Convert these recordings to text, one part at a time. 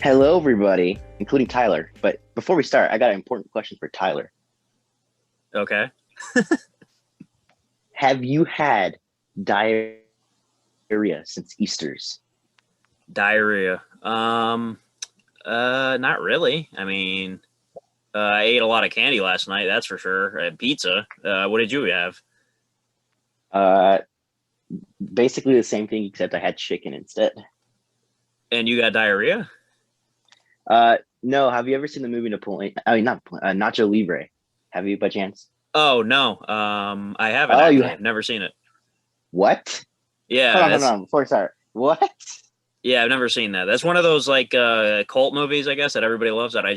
Hello, everybody, including Tyler. But before we start, I got an important question for Tyler. Okay. Have you had diarrhea since Easter's? Diarrhea. Not really. I mean, I ate a lot of candy last night, that's for sure. I had pizza. What did you have? Uh, Basically the same thing, except I had chicken instead. And you got diarrhea? No, have you ever seen the movie Napoleon? I mean, not Napoleon, Nacho Libre. Have you by chance? Oh no. I haven't Oh, you actually. I've never seen it. what? Yeah, Hold that's on. Before I start, what? yeah, I've never seen that. That's one of those like cult movies, I guess, that everybody loves that I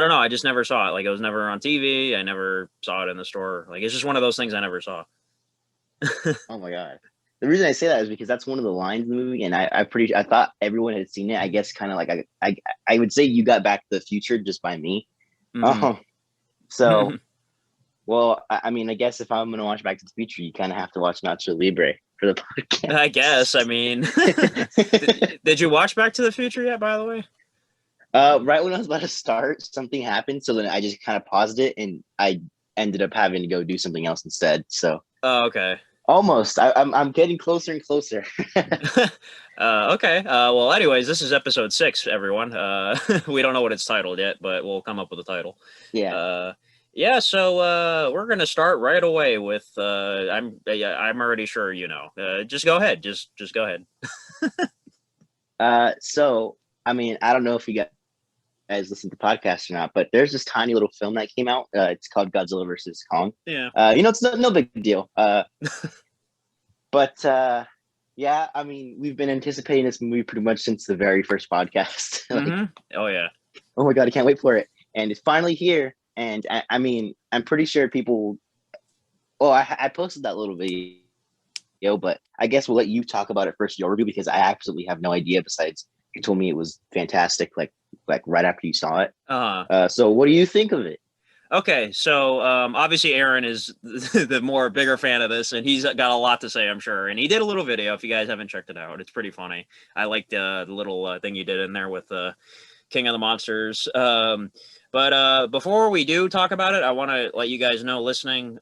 don't know, I just never saw it. Like it was never on TV. I never saw it in the store. Like it's just one of those things I never saw. Oh my God. The reason I say that is because that's one of the lines in the movie, and I thought everyone had seen it. I guess kind of like I would say you got Back to the Future just by me. hmm Um, so well, I mean, I guess if I'm gonna watch Back to the Future, you kind of have to watch Nacho Libre for the I guess. I podcast. mean, did you watch Back to the Future yet, by the way? Right when I was about to start, something happened, so then I just kind of paused it, and I ended up having to go do something else instead. So Oh, okay. almost, I'm getting closer and closer. Okay. Well, anyways, this is episode 6, everyone. We don't know what it's titled yet, but we'll come up with a title. Yeah. Uh, yeah. So we're gonna start right away with. Yeah, I'm already sure you know. Just go ahead. Just go ahead. So I mean, I don't know if you guys listen to podcasts or not, but there's this tiny little film that came out. It's called Godzilla versus Kong. Yeah. It's no big deal. But yeah, I mean, we've been anticipating this movie pretty much since the very first podcast. Like, Oh yeah. oh my God, I can't wait for it. And it's finally here. And I mean, I'm pretty sure people. Oh, I posted that little video, but I guess we'll let you talk about it first, your review, because I absolutely have no idea. Besides, you told me it was fantastic, like right after you saw it. Uh So what do you think of it? Okay, so obviously Aaron is the more bigger fan of this, and he's got a lot to say, I'm sure. And he did a little video. If you guys haven't checked it out, it's pretty funny. I liked the little thing you did in there with King of the Monsters. But before we do talk about it, I want to let you guys know, listening,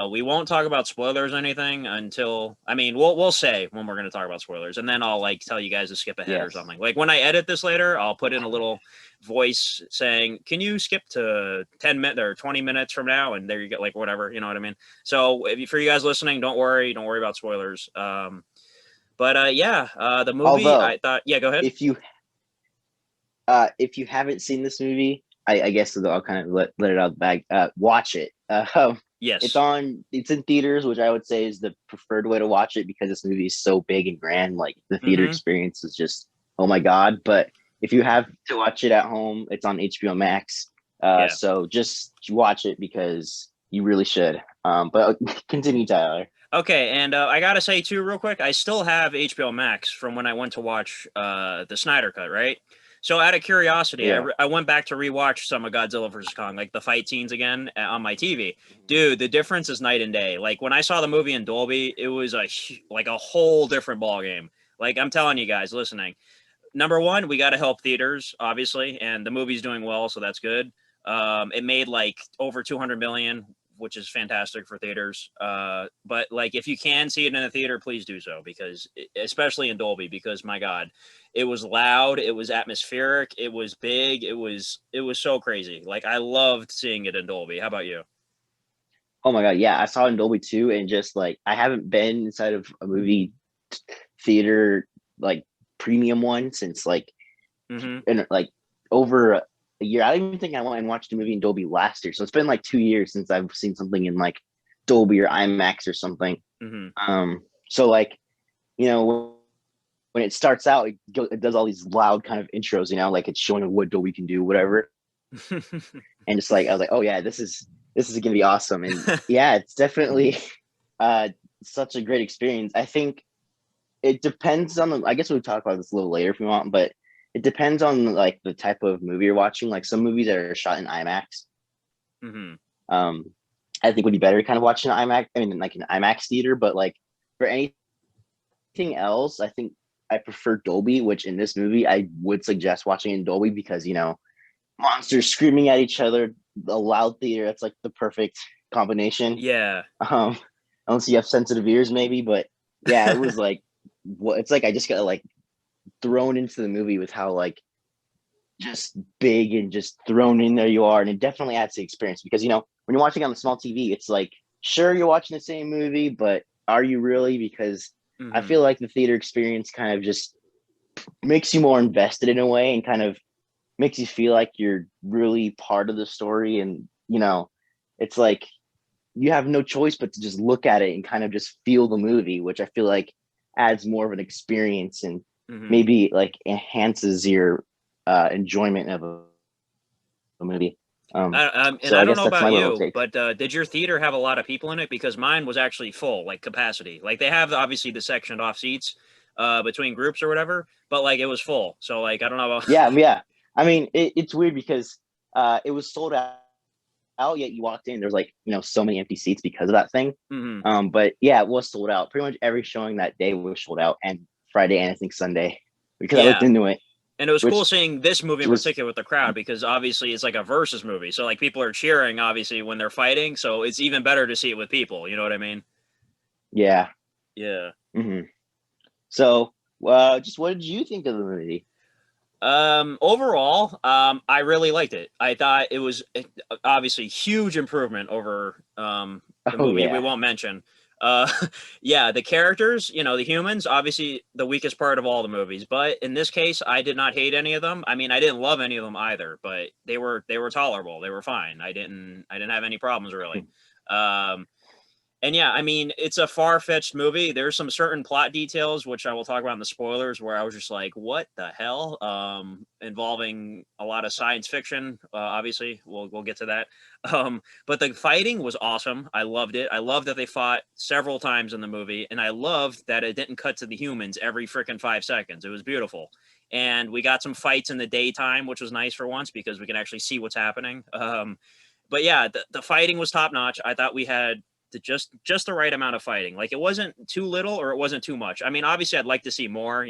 we won't talk about spoilers or anything until, I mean, we'll say when we're going to talk about spoilers, and then I'll like tell you guys to skip ahead or Yes. something. Like when I edit this later, I'll put in a little voice saying, "Can you skip to 10 minutes or 20 minutes from now?" And there you go, like whatever, you know what I mean. So for you guys listening, don't worry about spoilers. But yeah, the movie, I Although, thought, yeah, go ahead. if you if you haven't seen this movie, I guess I'll kind of let it out of the bag. Watch it. Yes. It's in theaters, which I would say is the preferred way to watch it because this movie is so big and grand. Like the theater Mm-hmm. experience is just, oh my God. But if you have to watch it at home, it's on HBO Max. Yeah. So just watch it because you really should. But continue, Tyler. Okay, and I gotta say too, real quick, I still have HBO Max from when I went to watch the Snyder Cut, right? So out of curiosity, Yeah. I went back to rewatch some of Godzilla vs Kong, like the fight scenes again on my TV. Dude, the difference is night and day. Like when I saw the movie in Dolby, it was like a whole different ball game. Like I'm telling you guys, listening. Number one, we got to help theaters, obviously, and the movie's doing well, so that's good. It made like over 200 million, which is fantastic for theaters. But like, if you can see it in a theater, please do so because, especially in Dolby, because my God, it was loud, it was atmospheric, it was big, it was so crazy. Like I loved seeing it in Dolby. How about you? Oh my God. Yeah. I saw it in Dolby too. And just like, I haven't been inside of a movie theater, like premium one since Mm-hmm. like over a year. I don't even think I went and watched a movie in Dolby last year. So it's been like 2 years since I've seen something in like Dolby or IMAX or something. Mm-hmm. So like, you know, when it starts out, it does all these loud kind of intros, like it's showing what Dolby can do, whatever. And just like, I was like, oh yeah, this is gonna be awesome. And yeah, it's definitely uh such a great experience. I think it depends on I guess we'll talk about this a little later if we want, but it depends on like the type of movie you're watching. Like some movies that are shot in IMAX, Mm-hmm. um, I think would be better kind of watching an IMAX. I mean, like an IMAX theater. But like for anything else, I think I prefer Dolby, which in this movie I would suggest watching in Dolby because monsters screaming at each other, a loud theater. That's like the perfect combination. Yeah. Um, unless you have sensitive ears, maybe. But yeah, it was like what it's like. I just got like thrown into the movie with how like just big and just thrown in there you are, and it definitely adds to the experience because when you're watching on the small TV, it's like sure you're watching the same movie, but are you really? Because I Hmm. feel like the theater experience kind of just makes you more invested in a way and kind of makes you feel like you're really part of the story and it's like you have no choice but to just look at it and kind of just feel the movie, which I feel like adds more of an experience and Hmm. maybe like enhances your enjoyment of a movie. And So I I don't guess know that's my about little you, take. but did your theater have a lot of people in it? Because mine was actually full, like capacity. Like they have obviously the sectioned off seats between groups or whatever, but like it was full. So like I don't know about. Yeah. I mean, it's weird because it was sold out, yet you walked in, there's like so many empty seats because of that thing. Hmm. But yeah, it was sold out. Pretty much every showing that day was sold out, and Friday and I think Sunday because I looked Yeah. into it, And it was cool which seeing this movie in was particular with the crowd because obviously it's like a versus movie. So like people are cheering obviously when they're fighting. So it's even better to see it with people. You know what I mean? yeah. Yeah. hmm So, just what did you think of the movie? Overall, I really liked it. I thought it was obviously huge improvement over the Oh movie we yeah, won't mention. Uh, yeah, the characters, the humans, obviously the weakest part of all the movies. But in this case, I did not hate any of them. I mean, I didn't love any of them either, but they were tolerable. They were fine. I didn't have any problems really. Um, and yeah, I mean, it's a far-fetched movie. There's some certain plot details which I will talk about in the spoilers where I was just like, "What the hell?" Involving a lot of science fiction. Obviously, we'll get to that. But the fighting was awesome. I loved it. I loved that they fought several times in the movie, and I loved that it didn't cut to the humans every freaking 5 seconds. It was beautiful, and we got some fights in the daytime, which was nice for once because we can actually see what's happening. But yeah, the fighting was top notch. I thought we had just the right amount of fighting. Like it wasn't too little or it wasn't too much. I mean, obviously, I'd like to see more.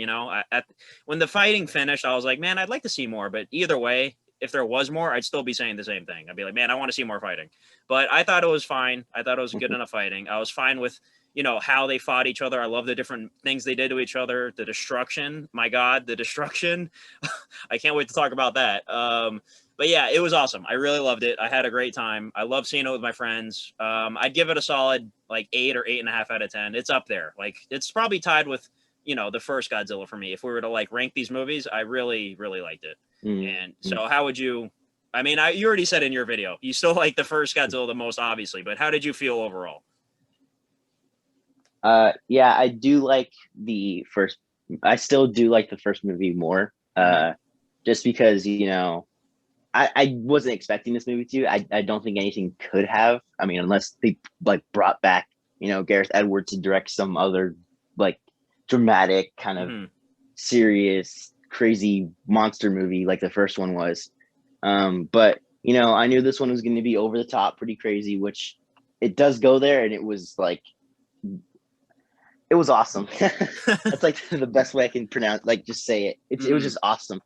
When the fighting finished, I was like, man, I'd like to see more. But either way, if there was more, I'd still be saying the same thing. I'd be like, man, I want to see more fighting. But I thought it was fine. I thought it was good enough fighting. I was fine with how they fought each other. I love the different things they did to each other. The destruction, my God, the destruction. I can't wait to talk about that. But yeah, it was awesome. I really loved it. I had a great time. I love seeing it with my friends. I'd give it a solid like 8 or 8.5 out of 10. It's up there. Like it's probably tied with the first Godzilla for me. If we were to like rank these movies, I really really liked it. And mm-hmm. so, how would you? I mean, you already said in your video you still like the first Godzilla the most, obviously. But how did you feel overall? Yeah, I do like the first. I still do like the first movie more. Hmm. Just because I wasn't expecting this movie to. I don't think anything could have. I mean, unless they like brought back Gareth Edwards to direct some other like dramatic kind of Hmm. serious crazy monster movie like the first one was. But I knew this one was going to be over the top, pretty crazy, which it does go there, and it was like it was awesome. That's like the best way I can pronounce, like just say it. It was Hmm. just awesome.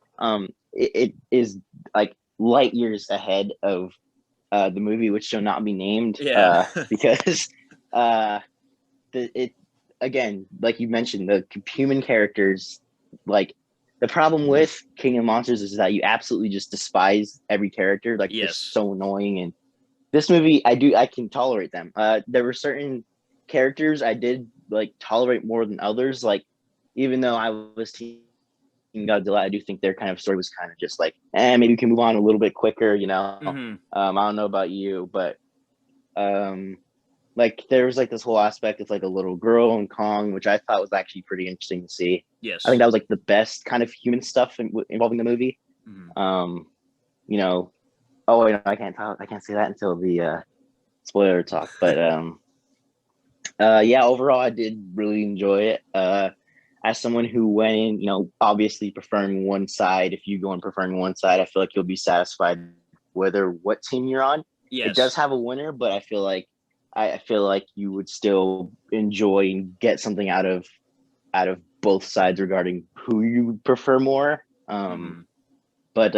It is like light years ahead of the movie, which shall not be named, Yeah. because uh, it again, like you mentioned, the human characters, like the problem with King of Monsters is that you absolutely just despise every character. Like they're Yes. so annoying, and this movie, I can tolerate them. There were certain characters I did like tolerate more than others. Like even though I was Team Godzilla, I do think their kind of story was kind of just like, maybe we can move on a little bit quicker. Hmm. I don't know about you, but um, like there was like this whole aspect of like a little girl in Kong, which I thought was actually pretty interesting to see. I think Yes. that was like the best kind of human stuff involving the movie. Hmm. Um, you know, oh wait, no, I can't say that until the spoiler talk. But yeah, overall, I did really enjoy it. As someone who went in, obviously preferring one side, if you go in preferring one side, I feel like you'll be satisfied whether what team you're on. It does Yes. have a winner, but I feel like you would still enjoy and get something out of out of both sides regarding who you prefer more. Mm-hmm. But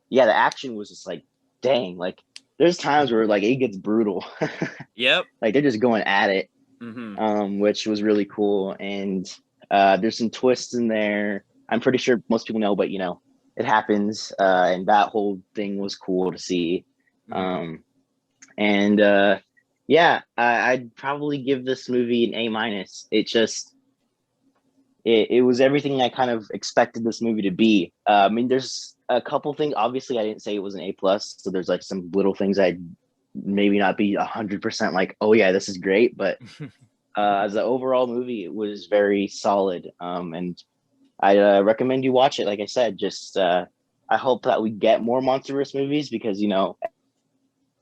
yeah, the action was just like, dang, like there's times where like it gets brutal. Yep. Like they're just going at it, Mm-hmm. which was really cool. And there's some twists in there. I'm pretty sure most people know, but it happens. And that whole thing was cool to see. Mm-hmm. And yeah, I'd probably give this movie an A-. It was everything I kind of expected this movie to be. I mean, there's a couple things. Obviously, I didn't say it was an A+, so there's like some little things I'd maybe not be 100% like, oh yeah, this is great. But as an overall movie, it was very solid. And I recommend you watch it. Like I said, just I hope that we get more MonsterVerse movies because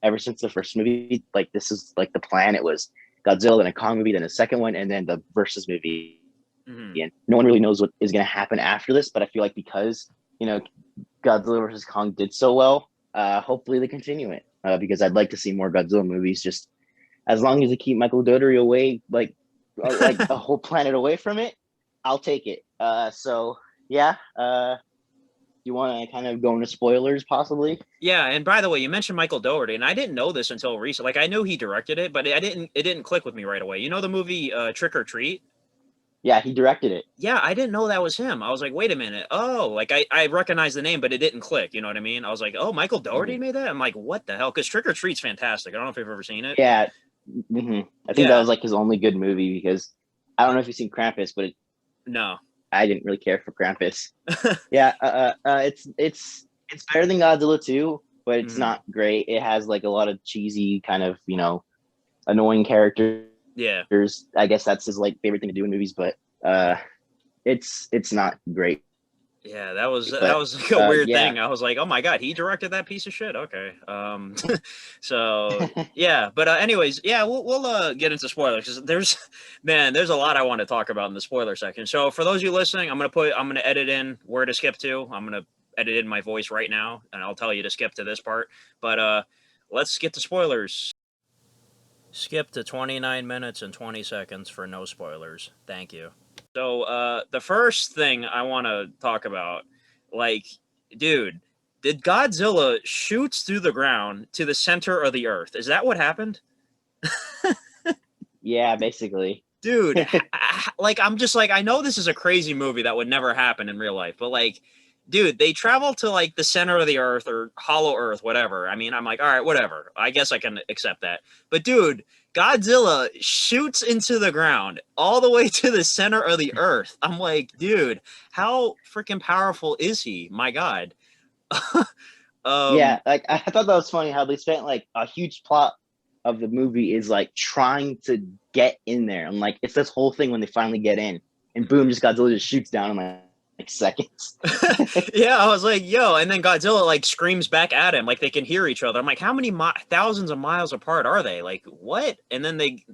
ever since the first movie, like this is like the plan. It was Godzilla, then a Kong movie, then a second one, and then the versus movie. Mm-hmm. And no one really knows what is going to happen after this. But I feel like because Godzilla versus Kong did so well, hopefully they continue it. Because I'd like to see more Godzilla movies. Just as long as they keep Michael Dougherty away, like a whole planet away from it, I'll take it. So yeah. You want to kind of go into spoilers, possibly? Yeah, and by the way, you mentioned Michael Dougherty, and I didn't know this until recent. Like I knew he directed it, but it didn't click with me right away. You know the movie Trick or Treat? Yeah, he directed it. Yeah, I didn't know that was him. I was like, wait a minute. Oh, like I recognize the name, but it didn't click. You know what I mean? I was like, oh, Michael Dougherty Mhm. made that? I'm like, what the hell? Because Trick or Treat's fantastic. I don't know if you've ever seen it. Yeah. I think that Yeah. was like his only good movie because I don't know if you've seen Krampus, but No. I didn't really care for Krampus. Yeah, it's better than Godzilla 2, but it's Mhm. not great. It has like a lot of cheesy kind of annoying characters. Yeah. I guess that's his like favorite thing to do in movies, but it's not great. Yeah, that But was like a weird yeah. thing. I was like, "Oh my god, he directed that piece of shit." Okay. So yeah, but anyways, yeah, we'll get into spoilers because there's a lot I want to talk about in the spoiler section. So for those of you listening, I'm gonna edit in where to skip to. I'm gonna edit in my voice right now, and I'll tell you to skip to this part. But let's get to spoilers. Skip to 29 minutes and 20 seconds for no spoilers. Thank you. So the first thing I want to talk about, like, dude, did Godzilla shoots through the ground to the center of the earth? Is that what happened? Yeah, basically. Dude, like I'm just like I know this is a crazy movie that would never happen in real life, but like dude, they travel to like the center of the earth or hollow earth, whatever. I mean, I'm like, all right, whatever. I guess I can accept that. But dude, Godzilla shoots into the ground all the way to the center of the earth. I'm like, dude, how freaking powerful is he? My God. Yeah, um, like I thought that was funny how they spent like a huge plot of the movie is like trying to get in there. And like it's this whole thing when they finally get in and boom, just Godzilla just shoots down in like seconds. yeah, I was like, yo, and then Godzilla like screams back at him like they can hear each other. I'm like, how many thousands of miles apart are they? Like, what? And then they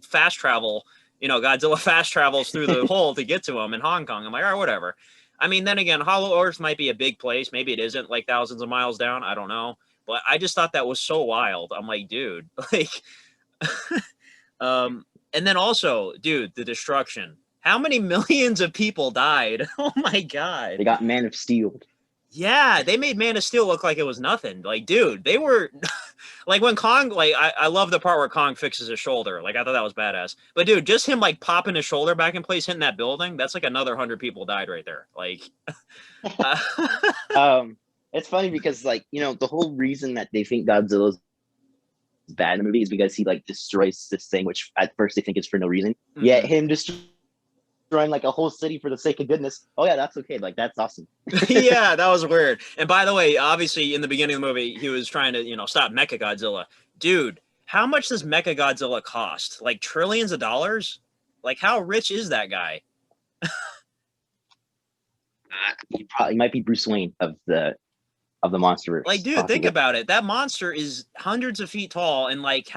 fast travel. Godzilla fast travels through the hole to get to him in Hong Kong. I'm like, all right, whatever. I mean, then again, Hollow Earth might be a big place. Maybe it isn't like thousands of miles down. I don't know. But I just thought that was so wild. I'm like, dude, like, and then also, dude, the destruction. How many millions of people died? Oh my God. They got Man of Steel. Yeah, they made Man of Steel look like it was nothing. Like, dude, they were like when Kong, like, I love the part where Kong fixes his shoulder. Like, I thought that was badass. But dude, just him like popping his shoulder back in place, hitting that building, that's like another 100 people died right there. Like, uh, um, it's funny because like the whole reason that they think Godzilla's bad in the movie is because he like destroys this thing, which at first they think is for no reason. Yet mhm. him destroying like a whole city for the sake of goodness. Oh yeah, that's okay. Like that's awesome. Yeah, that was weird. And by the way, obviously in the beginning of the movie, he was trying to, stop Mecha Godzilla. Dude, how much does Mecha Godzilla cost? Like trillions of dollars? Like how rich is that guy? He might be Bruce Wayne of the Like, MonsterVerse, dude, think possibly. about it. That monster is hundreds of feet tall, and like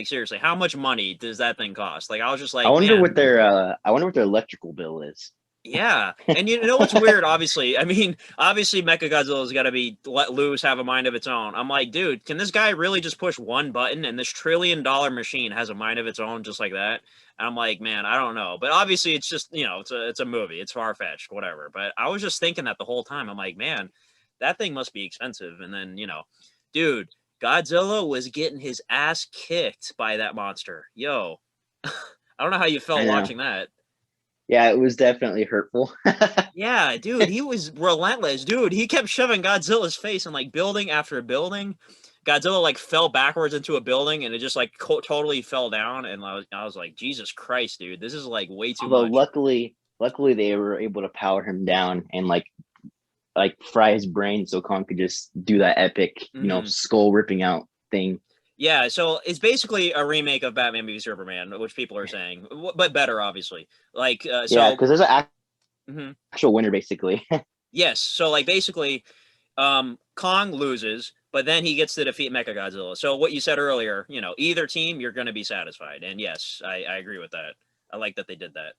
seriously, how much money does that thing cost? Like, I was just like, man, I wonder what their electrical bill is. Yeah, and you know what's weird? Obviously, I mean, obviously, Mechagodzilla's got to be let loose, have a mind of its own. I'm like, dude, can this guy really just push one button and this $1 trillion machine has a mind of its own just like that? And I'm like, man, I don't know. But obviously, it's just it's a movie. It's far fetched, whatever. But I was just thinking that the whole time. I'm like, man, that thing must be expensive. And then dude, Godzilla was getting his ass kicked by that monster. Yo, I don't know how you I felt know. watching that. Yeah, it was definitely hurtful. Yeah, dude, he was relentless. Dude, he kept shoving Godzilla's face in like building after building. Godzilla like fell backwards into a building and it just like totally fell down. And I was like, Jesus Christ, dude, this is like way too Although much. luckily they were able to power him down and like fry his brain so Kong could just do that epic, Hmm. skull ripping out thing. Yeah, so it's basically a remake of Batman v Superman, which people are saying, but better, obviously. Like, Yeah, because there's an mhm. actual winner basically. Yes, so like basically, Kong loses, but then he gets to defeat Mechagodzilla. So what you said earlier, either team, you're going to be satisfied. And yes, I agree with that. I like that they did that.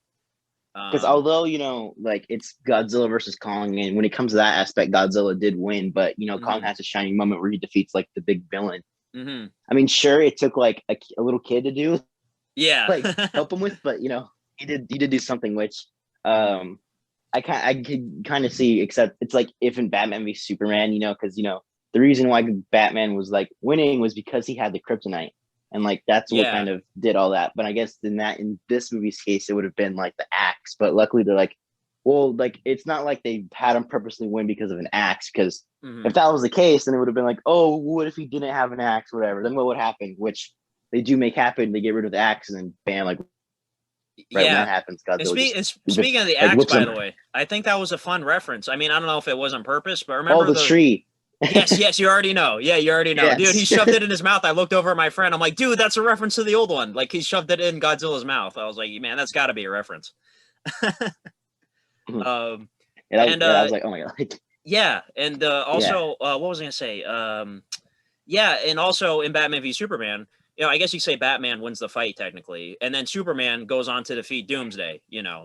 Because Um, although like it's Godzilla versus Kong, and when it comes to that aspect, Godzilla did win, but Kong mhm, has a shining moment where he defeats like the big villain. mhm. I mean, sure, it took like a little kid to do, Yeah. like help him with, but he did do something which Mhm. um I could kind of see, except it's like if in Batman v Superman, because the reason why Batman was like winning was because he had the kryptonite, and like that's what Yeah. kind of did all that. But I guess in this movie's case, it would have been like the axe. But luckily, they're like, well, like it's not like they had him purposely win because of an axe. Because if Mhm. that was the case, then it would have been like, oh, what if he didn't have an axe, whatever? Then what would happen? Which they do make happen. They get rid of the axe, and then bam, like right when that Yeah. happens, And, Godzilla just speaking of the like axe, whips by him. the way, I think that was a fun reference. I mean, I don't know if it was on purpose, but Oh, remember the the tree. Yes, yes, you already know. Yeah, you already know. Dude, he Yes. shoved it in his mouth. I looked over at my friend. I'm like, dude, that's a reference to the old one. Like he shoved it in Godzilla's mouth. I was like, man, that's got to be a reference. Yeah, Um, that, and yeah, I was like, oh my god, like, yeah, and yeah, also, what was I gonna say? Yeah, and also in Batman v Superman, I guess you could say Batman wins the fight technically, and then Superman goes on to defeat Doomsday,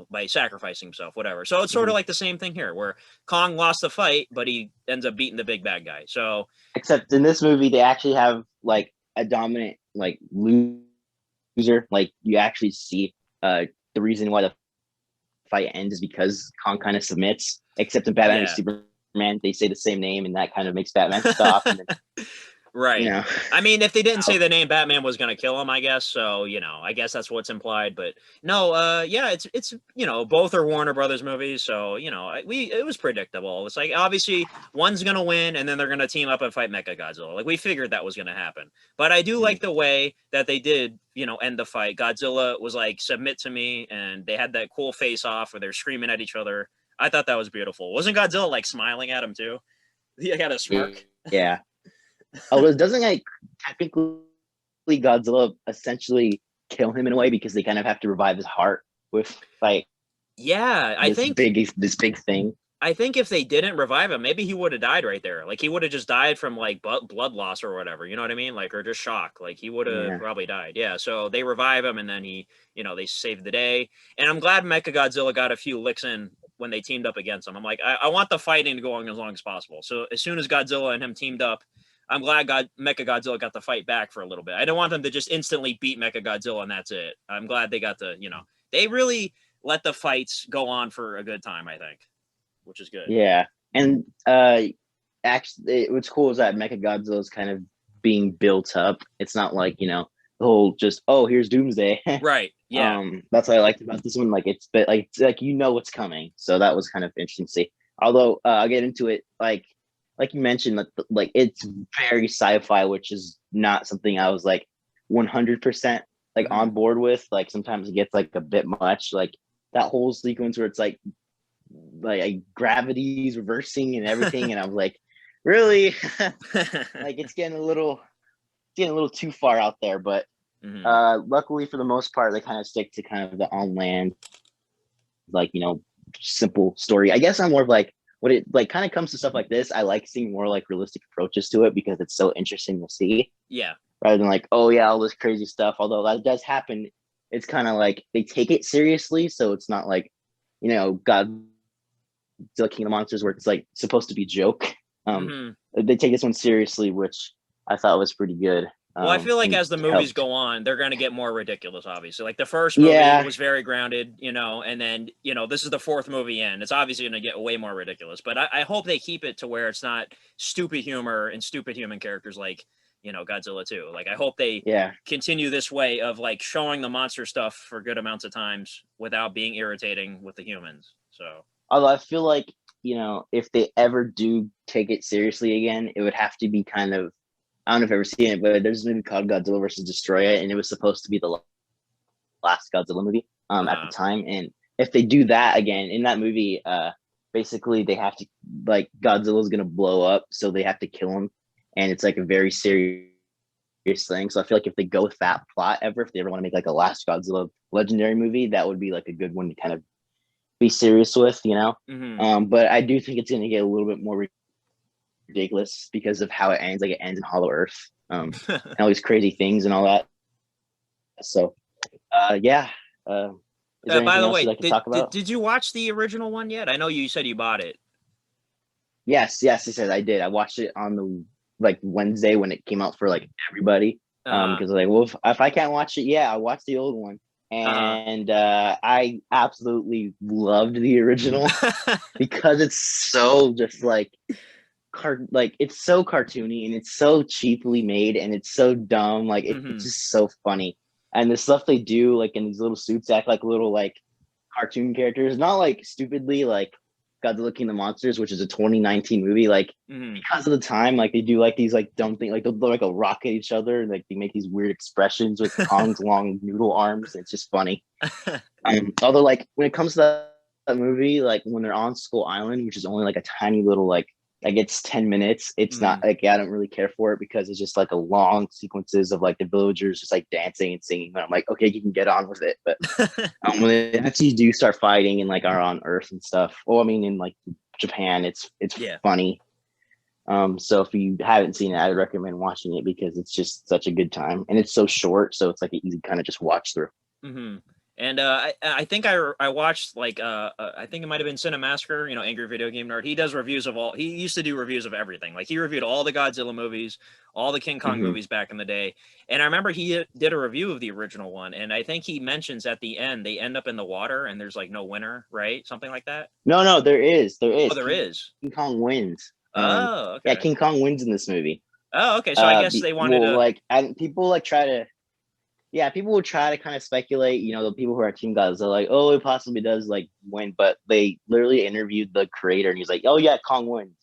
by sacrificing himself, whatever. So it's sort of mhm. like the same thing here, where Kong lost the fight, but he ends up beating the big bad guy. So Except in this movie, they actually have like a dominant like loser. Like you actually see the reason why the fight ends is because Kong kind of submits. Except in Batman v yeah. Superman, they say the same name, and that kind of makes Batman stop. And then you Right. know, I mean, if they didn't say oh, the name, Batman was gonna kill him, I guess. So, I guess that's what's implied. But no, yeah, it's both are Warner Brothers movies, so it was predictable. It's like obviously one's gonna win, and then they're gonna team up and fight Mechagodzilla. Like we figured that was gonna happen. But I do mhm. like the way that they did, end the fight. Godzilla was like, submit to me, and they had that cool face off where they're screaming at each other. I thought that was beautiful. Wasn't Godzilla like smiling at him too? He had a smirk. Yeah. Although doesn't like technically Godzilla essentially kill him in a way because they kind of have to revive his heart with like Yeah, I this think big thing. I think if they didn't revive him, maybe he would have died right there. Like he would have just died from like blood loss or whatever. You know what I mean? Like or just shock. Like he would have Yeah. probably died. Yeah. So they revive him, and then they saved the day. And I'm glad Mechagodzilla got a few licks in when they teamed up against him. I'm like, I want the fighting to go on as long as possible. So as soon as Godzilla and him teamed up, I'm glad Mechagodzilla got the fight back for a little bit. I don't want them to just instantly beat Mechagodzilla and that's it. I'm glad they got they really let the fights go on for a good time. I think, which is good. Yeah. And actually what's cool is that Mechagodzilla is kind of being built up. It's not like, the whole just, oh, here's Doomsday. Right. Yeah. That's what I liked about this one. Like it's like what's coming. So that was kind of interesting to see. Although I'll get into it, like you mentioned, like it's very sci-fi, which is not something I was like 100% like Hmm. on board with. Like sometimes it gets like a bit much. Like that whole sequence where it's like gravity's reversing and everything, and I was like, really? Like it's getting a little too far out there. But Hmm. luckily for the most part, they kind of stick to kind of the on land, like simple story. I guess I'm more of like when it like kind of comes to stuff like this, I like seeing more like realistic approaches to it because it's so interesting to see Yeah. rather than like, oh yeah, all this crazy stuff. Although that does happen, it's kind of like they take it seriously, so it's not like Godzilla King of the Monsters, where it's like supposed to be a joke. Hmm. They take this one seriously, which I thought was pretty good. Well, I feel like And as the movies helped. go on, they're going to get more ridiculous, obviously. Like the first movie Yeah, was very grounded, and then, this is the fourth movie in. It's obviously going to get way more ridiculous. But I hope they keep it to where it's not stupid humor and stupid human characters like, Godzilla 2. Like, I hope they yeah. continue this way of like showing the monster stuff for good amounts of times without being irritating with the humans. So, Although I feel like, if they ever do take it seriously again, it would have to be kind of, I don't know if I've ever seen it, but there's a movie called Godzilla versus Destroy It, and it was supposed to be the last Godzilla movie at the uh, time. And if they do that again in that movie, basically they have to, like, Godzilla's gonna blow up, so they have to kill him, and it's like a very serious thing. So I feel like if they go with that plot ever, if they ever want to make like a last Godzilla legendary movie, that would be like a good one to kind of be serious with. mm-hmm. But I do think it's gonna get a little bit more ridiculous because of how it ends. Like it ends in Hollow Earth, and all these crazy things and all that. So, yeah. Is there By anything the else way, you'd like to talk about? did you watch the original one yet? I know you said you bought it. Yes, he said I did. I watched it on the like Wednesday when it came out for like everybody. Uh, Because like, well, if I can't watch it, yeah, I watched the old one, uh, and I absolutely loved the original because it's so just like like it's so cartoony and it's so cheaply made and it's so dumb. Like it's mm-hmm. just so funny. And the stuff they do, like in these little suits, act like little like cartoon characters, not like stupidly like Godzilla King of the Monsters, which is a 2019 movie. Like Mm-hmm. because of the time, like they do like these like dumb things, like they'll like a rock at each other, and like they make these weird expressions with Kong's long noodle arms. It's just funny. Although like when it comes to that movie, like when they're on Skull Island, which is only like a tiny little like it's 10 minutes. It's not Mm-hmm. like, yeah, I don't really care for it because it's just like a long sequences of like the villagers just like dancing and singing. And I'm like, okay, you can get on with it. But when they actually do start fighting and like are on Earth and stuff, well, I mean, in like Japan, it's Yeah. funny. So if you haven't seen it, I would recommend watching it because it's just such a good time and it's so short. So it's like an easy kind of just watch through. Mm-hmm. And I think I watched like I think it might have been Cinemassacre, Angry Video Game Nerd. He does reviews of all. He used to do reviews of everything. Like he reviewed all the Godzilla movies, all the King Kong Mm-hmm. movies back in the day. And I remember he did a review of the original one. And I think he mentions at the end they end up in the water and there's like no winner, right? Something like that. No, there is. Oh, there is. King Kong wins. Oh, Yeah, okay. King Kong wins in this movie. Oh, okay. So I guess they wanted Well, to. like, and people like try to, yeah, people will try to kind of speculate. The people who are Team Godzilla, like, oh, it possibly does like win, but they literally interviewed the creator, and he's like, oh yeah, Kong wins.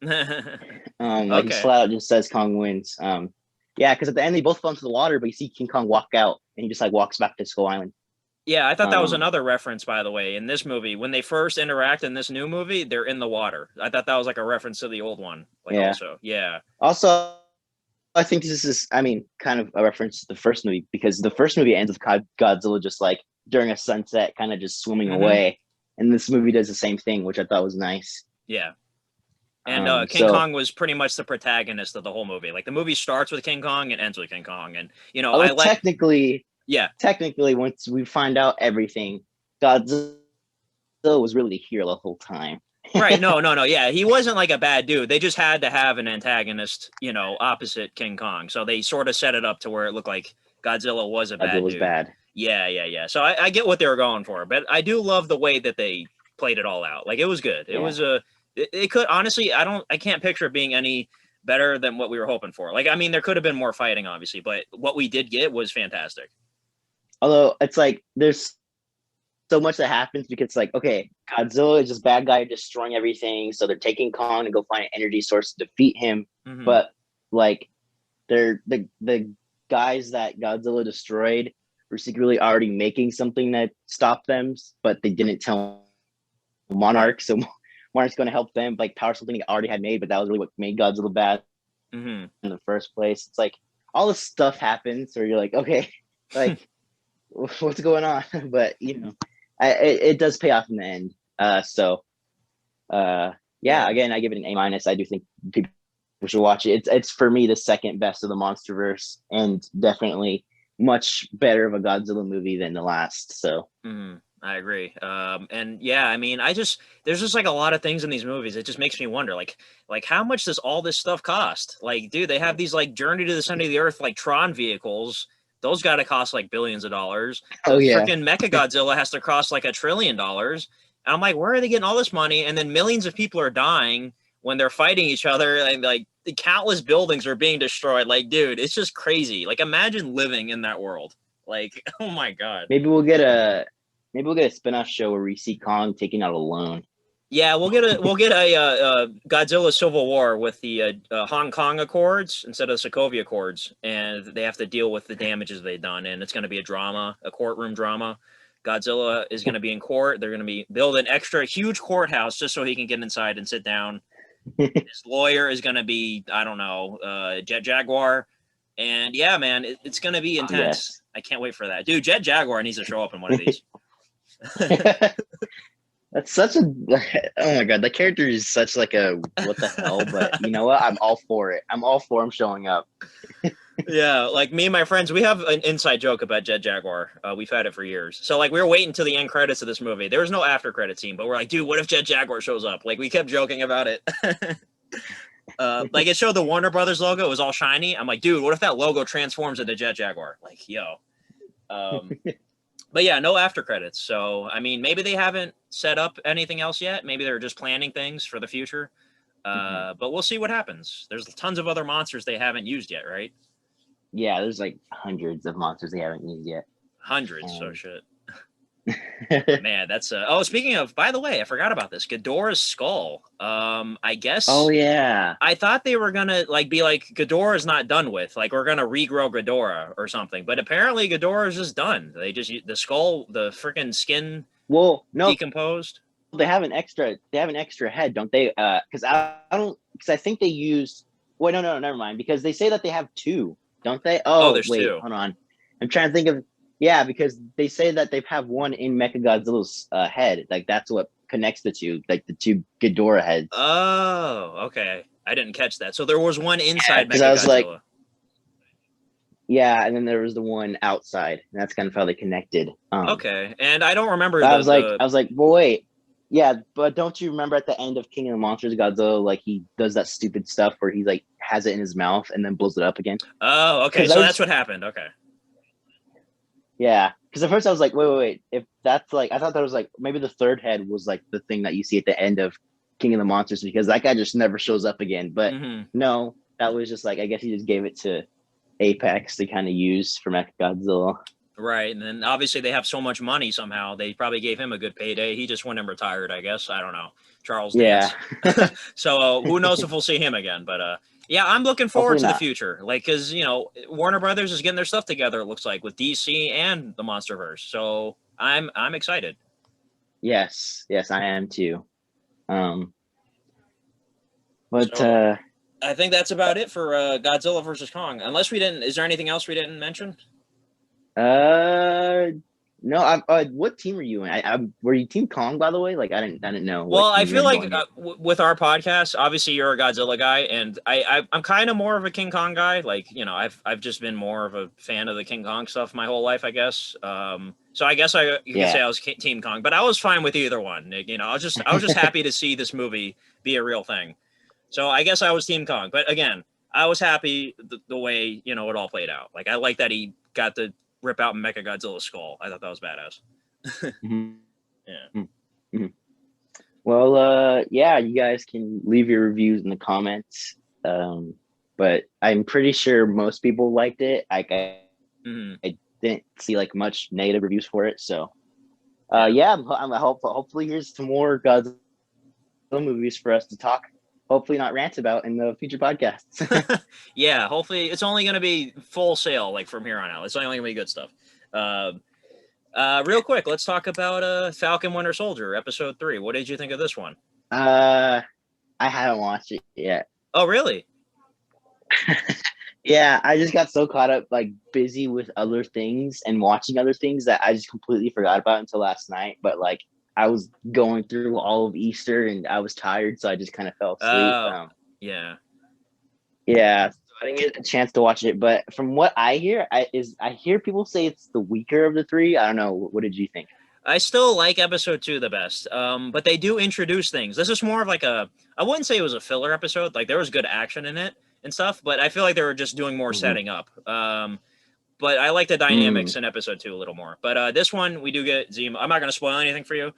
Like he Okay. flat out just says Kong wins. Yeah, because at the end they both fall into the water, but you see King Kong walk out, and he just like walks back to Skull Island. Yeah, I thought that was Um, another reference, by the way, in this movie. When they first interact in this new movie, they're in the water. I thought that was like a reference to the old one. Like, yeah. also, yeah. Also, I think this is, I mean, kind of a reference to the first movie because the first movie ends with Godzilla just like during a sunset, kind of just swimming Hmm. away, and this movie does the same thing, which I thought was nice. Yeah. And King So Kong was pretty much the protagonist of the whole movie. Like, the movie starts with King Kong and ends with King Kong. And, although I like, yeah. technically, once we find out everything, Godzilla was really here the whole time. Right. No, no, no. Yeah. He wasn't like a bad dude. They just had to have an antagonist, opposite King Kong. So they sort of set it up to where it looked like Godzilla was a Godzilla bad was dude. bad. Yeah, yeah, yeah. So I get what they were going for, but I do love the way that they played it all out. Like, it was good. It Yeah. was it could honestly, I can't picture it being any better than what we were hoping for. Like, I mean, there could have been more fighting, obviously, but what we did get was fantastic. Although it's like there's so much that happens because it's like, okay, Godzilla is just bad guy destroying everything, so they're taking Kong to go find an energy source to defeat him. Mm-hmm. But like they're the guys that Godzilla destroyed were secretly already making something that stopped them, but they didn't tell Right. Monarch. So Monarch's going to help them like power something he already had made, but that was really what made Godzilla bad Mm-hmm. in the first place. It's like all this stuff happens where you're like, okay, like what's going on? But it does pay off in the end. Yeah, Yeah. again, I give it an A-. I do think people should watch it. It's for me the second best of the MonsterVerse, and definitely much better of a Godzilla movie than the last. So Mm-hmm. I agree. And yeah, I mean, there's just like a lot of things in these movies. It just makes me wonder, like how much does all this stuff cost? Like, dude, they have these like Journey to the Center of the Earth, like Tron vehicles. Those got to cost like billions of dollars. The Oh yeah. freaking Mechagodzilla has to cost like $1 trillion. And I'm like, where are they getting all this money? And then millions of people are dying when they're fighting each other, and like the countless buildings are being destroyed. Like, dude, it's just crazy. Like, imagine living in that world. Like, oh my god. Maybe we'll get a spin-off show where we see Kong taking out a loan. Yeah, we'll get a Godzilla Civil War with the Hong Kong Accords instead of Sokovia Accords, and they have to deal with the damages they've done, and it's going to be a drama, a courtroom drama. Godzilla is going to be in court. They're going to be build an extra huge courthouse just so he can get inside and sit down. His lawyer is going to be, I don't know, Jet Jaguar, and yeah, man, it's going to be intense. Yes. I can't wait for that, dude. Jet Jaguar needs to show up in one of these. That's such a oh my god, that character is such like a what the hell, but you know what? I'm all for it. I'm all for him showing up. Yeah, like me and my friends, we have an inside joke about Jet Jaguar. We've had it for years. So like we were waiting till the end credits of this movie. There was no after credit scene, but we're like, dude, what if Jet Jaguar shows up? Like we kept joking about it. Like it showed the Warner Brothers logo. It was all shiny. I'm like, dude, what if that logo transforms into Jet Jaguar? Like, yo. But yeah, no after credits. So I mean, maybe they haven't set up anything else yet. Maybe they're just planning things for the future. But we'll see what happens. There's tons of other monsters they haven't used yet, right? Yeah, there's like hundreds of monsters they haven't used yet. Hundreds. So shit. Man, that's oh, speaking of, by the way, I forgot about this. Ghidorah's skull. I guess. Oh yeah. I thought they were gonna like be like Ghidorah is not done with. Like we're gonna regrow Ghidorah or something. But apparently Ghidorah is just done. They just the skull, the freaking skin. Well, no, decomposed. They have an extra head, don't they? Because I think they use. Wait, no, never mind. Because they say that they have two, don't they? Oh, there's wait, two. Hold on. I'm trying to think of. Yeah, because they say that they have one in Mechagodzilla's head. Like that's what connects the two, like the two Ghidorah heads. Oh, okay. I didn't catch that. So there was one inside Mechagodzilla. I was like, yeah, and then there was the one outside. And that's kind of how they connected. Okay, and I don't remember. I was like, well, wait. Yeah, but don't you remember at the end of King of the Monsters, Godzilla, like he does that stupid stuff where he like has it in his mouth and then blows it up again? Oh, okay. So that's what happened. Okay. Yeah, because at first I was like, wait. If that's like, I thought that was like maybe the third head was like the thing that you see at the end of King of the Monsters because that guy just never shows up again. But no, that was just like I guess he just gave it to Apex to kind of use for Mechagodzilla. Right, and then obviously they have so much money somehow. They probably gave him a good payday. He just went and retired, I guess. I don't know. Charles Dance. So who knows if we'll see him again. But yeah, I'm looking forward to the future. Like, because, you know, Warner Brothers is getting their stuff together, it looks like, with DC and the Monsterverse. So I'm excited. Yes, I am too. But so, I think that's about it for Godzilla versus Kong. Unless we didn't, is there anything else we didn't mention? No. What team are you in? Were you Team Kong, by the way? Like, I didn't know. Well, I feel like with our podcast, obviously you're a Godzilla guy, and I'm kind of more of a King Kong guy. Like, you know, I've just been more of a fan of the King Kong stuff my whole life, I guess. So I guess you could say I was Team Kong, but I was fine with either one. You know, I was just happy to see this movie be a real thing. So I guess I was Team Kong, but again, I was happy the way, you know, it all played out. Like, I like that he got to rip out Mechagodzilla's skull. I thought that was badass. Yeah. Mm-hmm. Well, yeah, you guys can leave your reviews in the comments. But I'm pretty sure most people liked it. I didn't see like much negative reviews for it. So, yeah, hopefully here's some more Godzilla movies for us to talk. Hopefully not rant about in the future podcasts. Yeah, hopefully it's only going to be full sale like from here on out. It's only going to be good stuff. Real quick, let's talk about Falcon Winter Soldier episode 3. What did you think of this one? I haven't watched it yet. Oh, really? Yeah, I just got so caught up like busy with other things and watching other things that I just completely forgot about until last night. But like I was going through all of Easter and I was tired, so I just kind of fell asleep. Yeah. Yeah, so I didn't get a chance to watch it. But from what I hear, I hear people say it's the weaker of the three. I don't know. What did you think? I still like episode 2 the best. But they do introduce things. This is more of like I wouldn't say it was a filler episode. Like there was good action in it and stuff, but I feel like they were just doing more Mhm. setting up. But I like the Mm. dynamics in episode 2 a little more. But this one we do get Zemo. I'm not going to spoil anything for you,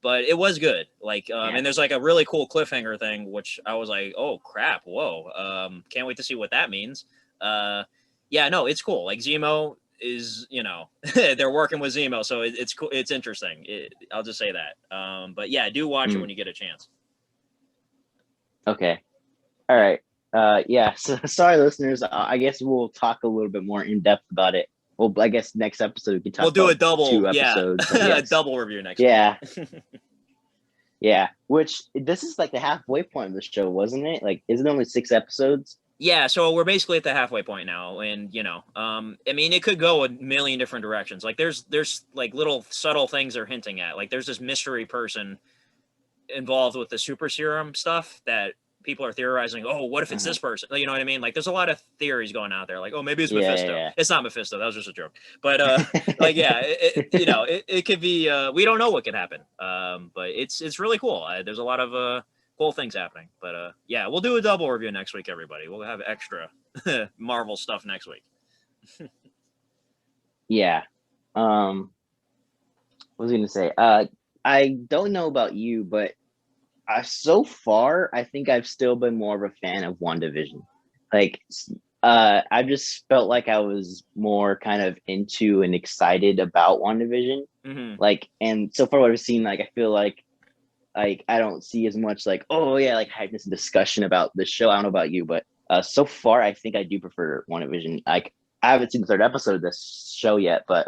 but it was good. Like, Yeah. and there's like a really cool cliffhanger thing, which I was like, oh crap, whoa, can't wait to see what that means. Uh, yeah, no, it's cool. Like Zemo is, they're working with Zemo, so it's cool. It's interesting. I'll just say that. But yeah, do watch it Mm. when you get a chance. Okay. All right. Yeah. So sorry, listeners. I guess we'll talk a little bit more in depth about it. Well, I guess next episode we can We'll talk do a about double, two yeah, episodes, I a guess. double review next week. Yeah. Yeah. Which this is like the halfway point of the show, wasn't it? Like, is it only 6 episodes? Yeah, so we're basically at the halfway point now, and I mean, it could go a million different directions. Like, there's like little subtle things they're hinting at. Like, there's this mystery person involved with the super serum stuff that people are theorizing. Oh, what if it's Uh-huh. this person? You know what I mean? Like, there's a lot of theories going out there. Like, oh, maybe it's Yeah. Mephisto. Yeah. It's not Mephisto. That was just a joke. But like, yeah, it could be. We don't know what could happen. But it's really cool. There's a lot of cool things happening. But yeah, we'll do a double review next week, everybody. We'll have extra Marvel stuff next week. Yeah. What was I gonna say? I don't know about you, but so far, I think I've still been more of a fan of WandaVision. Like, I just felt like I was more kind of into and excited about WandaVision. Mm-hmm. Like, and so far what I've seen, like, I feel like I don't see as much like, oh yeah, like hypeness and discussion about the show. I don't know about you, but so far I think I do prefer WandaVision. Like, I haven't seen the 3rd episode of this show yet, but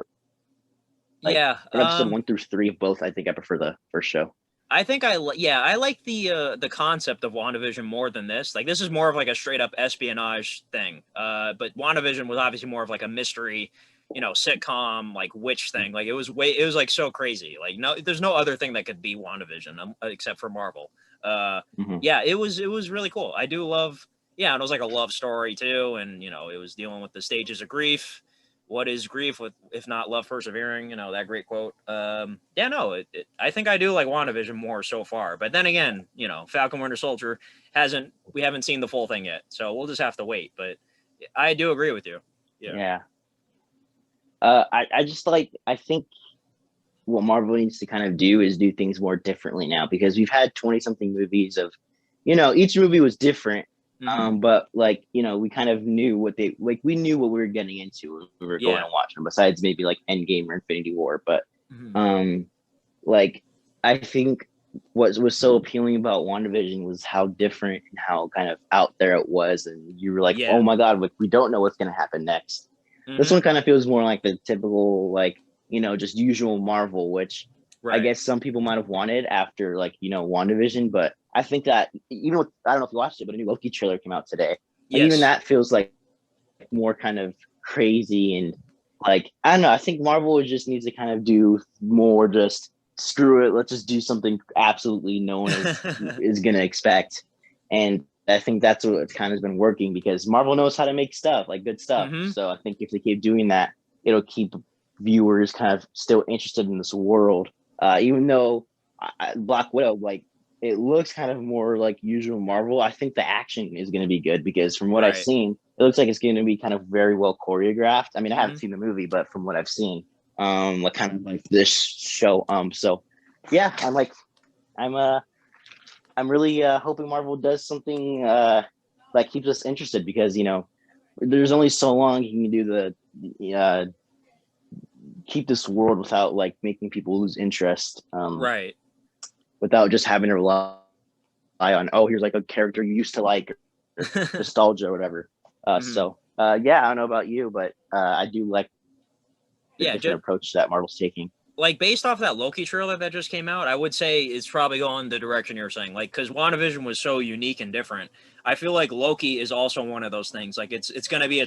like Yeah. from episode 1 through 3 of both, I think I prefer the first show. I think I like the concept of WandaVision more than this. Like this is more of like a straight up espionage thing. But WandaVision was obviously more of like a mystery, sitcom like witch thing. Like it was like so crazy. Like no, there's no other thing that could be WandaVision except for Marvel. Mm-hmm. Yeah, it was really cool. I do love. Yeah, and it was like a love story too, and it was dealing with the stages of grief. What is grief with if not love persevering? That great quote. Yeah, no, I think I do like WandaVision more so far. But then again, Falcon Winter Soldier we haven't seen the full thing yet, so we'll just have to wait. But I do agree with you. Yeah. I just I think what Marvel needs to kind of do is do things more differently now, because we've had 20 something movies of, each movie was different. Mm-hmm. But we kind of knew we knew what we were getting into when we were going to watch them, besides maybe like Endgame or Infinity War. But Mm-hmm. like, I think what was so appealing about WandaVision was how different and how kind of out there it was, and you were like, Yeah. oh my god, we don't know what's going to happen next. This Mm-hmm. one kind of feels more like the typical, like, just usual Marvel, which I Right. guess some people might have wanted after, like, WandaVision. But I think that even with, I don't know if you watched it, but a new Loki trailer came out today. And even Yes. that feels like more kind of crazy. And like, I don't know, I think Marvel just needs to kind of do more just screw it. Let's just do something absolutely no one is going to expect. And I think that's what it's kind of been working, because Marvel knows how to make stuff, like good stuff. Mm-hmm. So I think if they keep doing that, it'll keep viewers kind of still interested in this world. Even though Black Widow, like, it looks kind of more like usual Marvel, I think the action is going to be good, because from what I've Right. seen, it looks like it's going to be kind of very well choreographed. I mean, I haven't Mm-hmm. seen the movie, but from what I've seen, like kind of like this show. So yeah, I'm really hoping Marvel does something that keeps us interested, because there's only so long you can do the keep this world without like making people lose interest, Right. without just having to rely on, oh, here's like a character you used to like, or nostalgia or whatever. Mm-hmm. So yeah, I don't know about you, but I do like the different approach that Marvel's taking. Like based off that Loki trailer that just came out, I would say it's probably going the direction you're saying. Like, because WandaVision was so unique and different. I feel like Loki is also one of those things. Like, it's going to be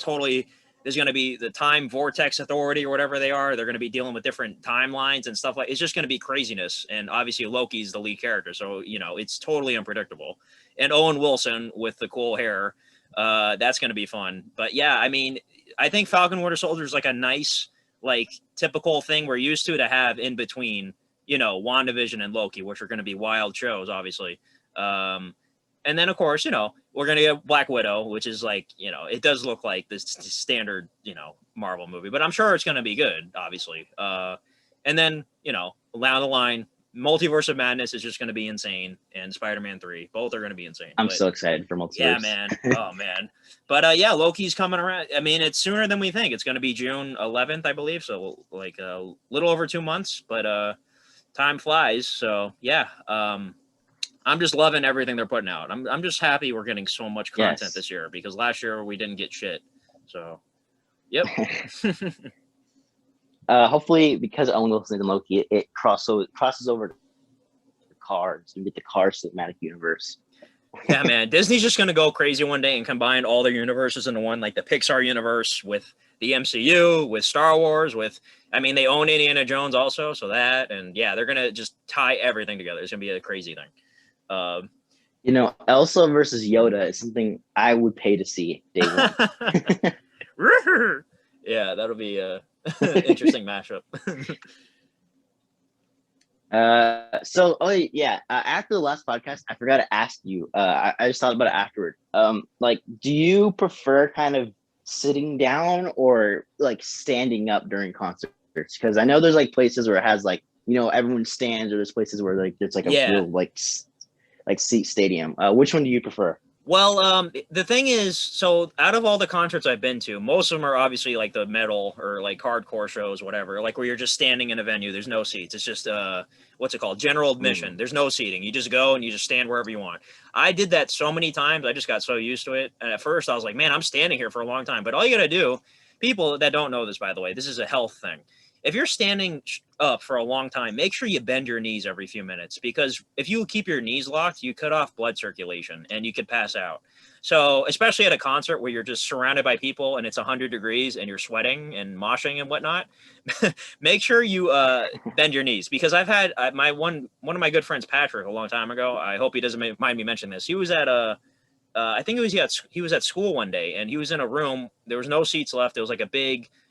there's going to be the time vortex authority or whatever they are. They're going to be dealing with different timelines and stuff it's just going to be craziness. And obviously Loki's the lead character, so it's totally unpredictable. And Owen Wilson with the cool hair, that's going to be fun. But yeah, I mean, I think Falcon Winter Soldier is like a nice, like typical thing we're used to have in between WandaVision and Loki, which are going to be wild shows, obviously. And then of course, we're going to get Black Widow, which is like, it does look like this standard, Marvel movie, but I'm sure it's going to be good, obviously. And then, down the line, Multiverse of Madness is just going to be insane, and Spider-Man 3, both are going to be insane. I'm so excited for Multiverse. Yeah, man. Oh, man. But yeah, Loki's coming around. I mean, it's sooner than we think. It's going to be June 11th, I believe. So like a little over 2 months, but time flies. So yeah, I'm just loving everything they're putting out. I'm just happy we're getting so much content this year, because last year we didn't get shit. So, yep. Hopefully, because I only listening to Loki, it crosses over to the cards and get the Cars cinematic universe. Yeah, man. Disney's just going to go crazy one day and combine all their universes into one, like the Pixar universe with the MCU, with Star Wars, they own Indiana Jones also, so that, and yeah, they're going to just tie everything together. It's going to be a crazy thing. Elsa versus Yoda is something I would pay to see day one. Yeah, that'll be a interesting mashup. After the last podcast, I forgot to ask you. I just thought about it afterward. Do you prefer kind of sitting down or like standing up during concerts? Because I know there's like places where it has like everyone stands, or there's places where like there's like a real like seat stadium. Which one do you prefer? Well, the thing is, so out of all the concerts I've been to, most of them are obviously like the metal or like hardcore shows, whatever, like where you're just standing in a venue. There's no seats. It's just, what's it called? General admission. There's no seating. You just go and you just stand wherever you want. I did that so many times. I just got so used to it. And at first I was like, man, I'm standing here for a long time. But all you got to do, people that don't know this, by the way, this is a health thing. If you're standing up for a long time, make sure you bend your knees every few minutes, because if you keep your knees locked, you cut off blood circulation and you could pass out. So especially at a concert where you're just surrounded by people and it's 100 degrees and you're sweating and moshing and whatnot, make sure you bend your knees, because I've had one of my good friends, Patrick, a long time ago. I hope he doesn't mind me mentioning this. He was at I think he was at school one day, and he was in a room. There was no seats left. It was like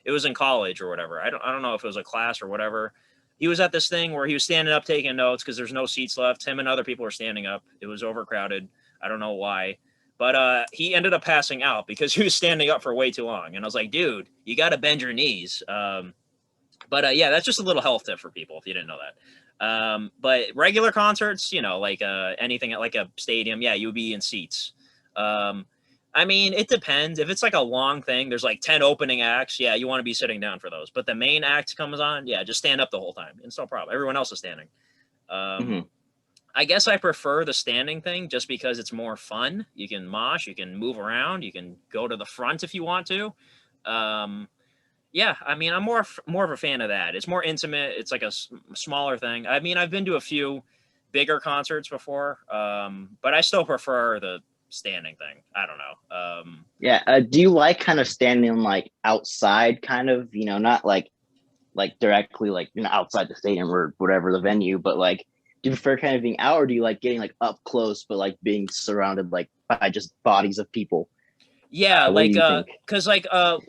it was in college or whatever. I don't know if it was a class or whatever. He was at this thing where he was standing up taking notes because there's no seats left. Him and other people were standing up. It was overcrowded. I don't know why. But he ended up passing out because he was standing up for way too long. And I was like, dude, you got to bend your knees. But yeah, that's just a little health tip for people if you didn't know that. But regular concerts, like anything at like a stadium, yeah, you would be in seats. It depends. If it's like a long thing, there's like 10 opening acts. Yeah, you want to be sitting down for those. But the main act comes on. Yeah, just stand up the whole time. It's no problem. Everyone else is standing. I guess I prefer the standing thing just because it's more fun. You can mosh, you can move around, you can go to the front if you want to. Yeah, I'm more of a fan of that. It's more intimate. It's like a smaller thing. I've been to a few bigger concerts before, but I still prefer the standing thing. I don't know. Do you like kind of standing like outside, kind of, not like directly like outside the stadium or whatever the venue, but like, do you prefer kind of being out, or do you like getting like up close but like being surrounded like by just bodies of people? Yeah, because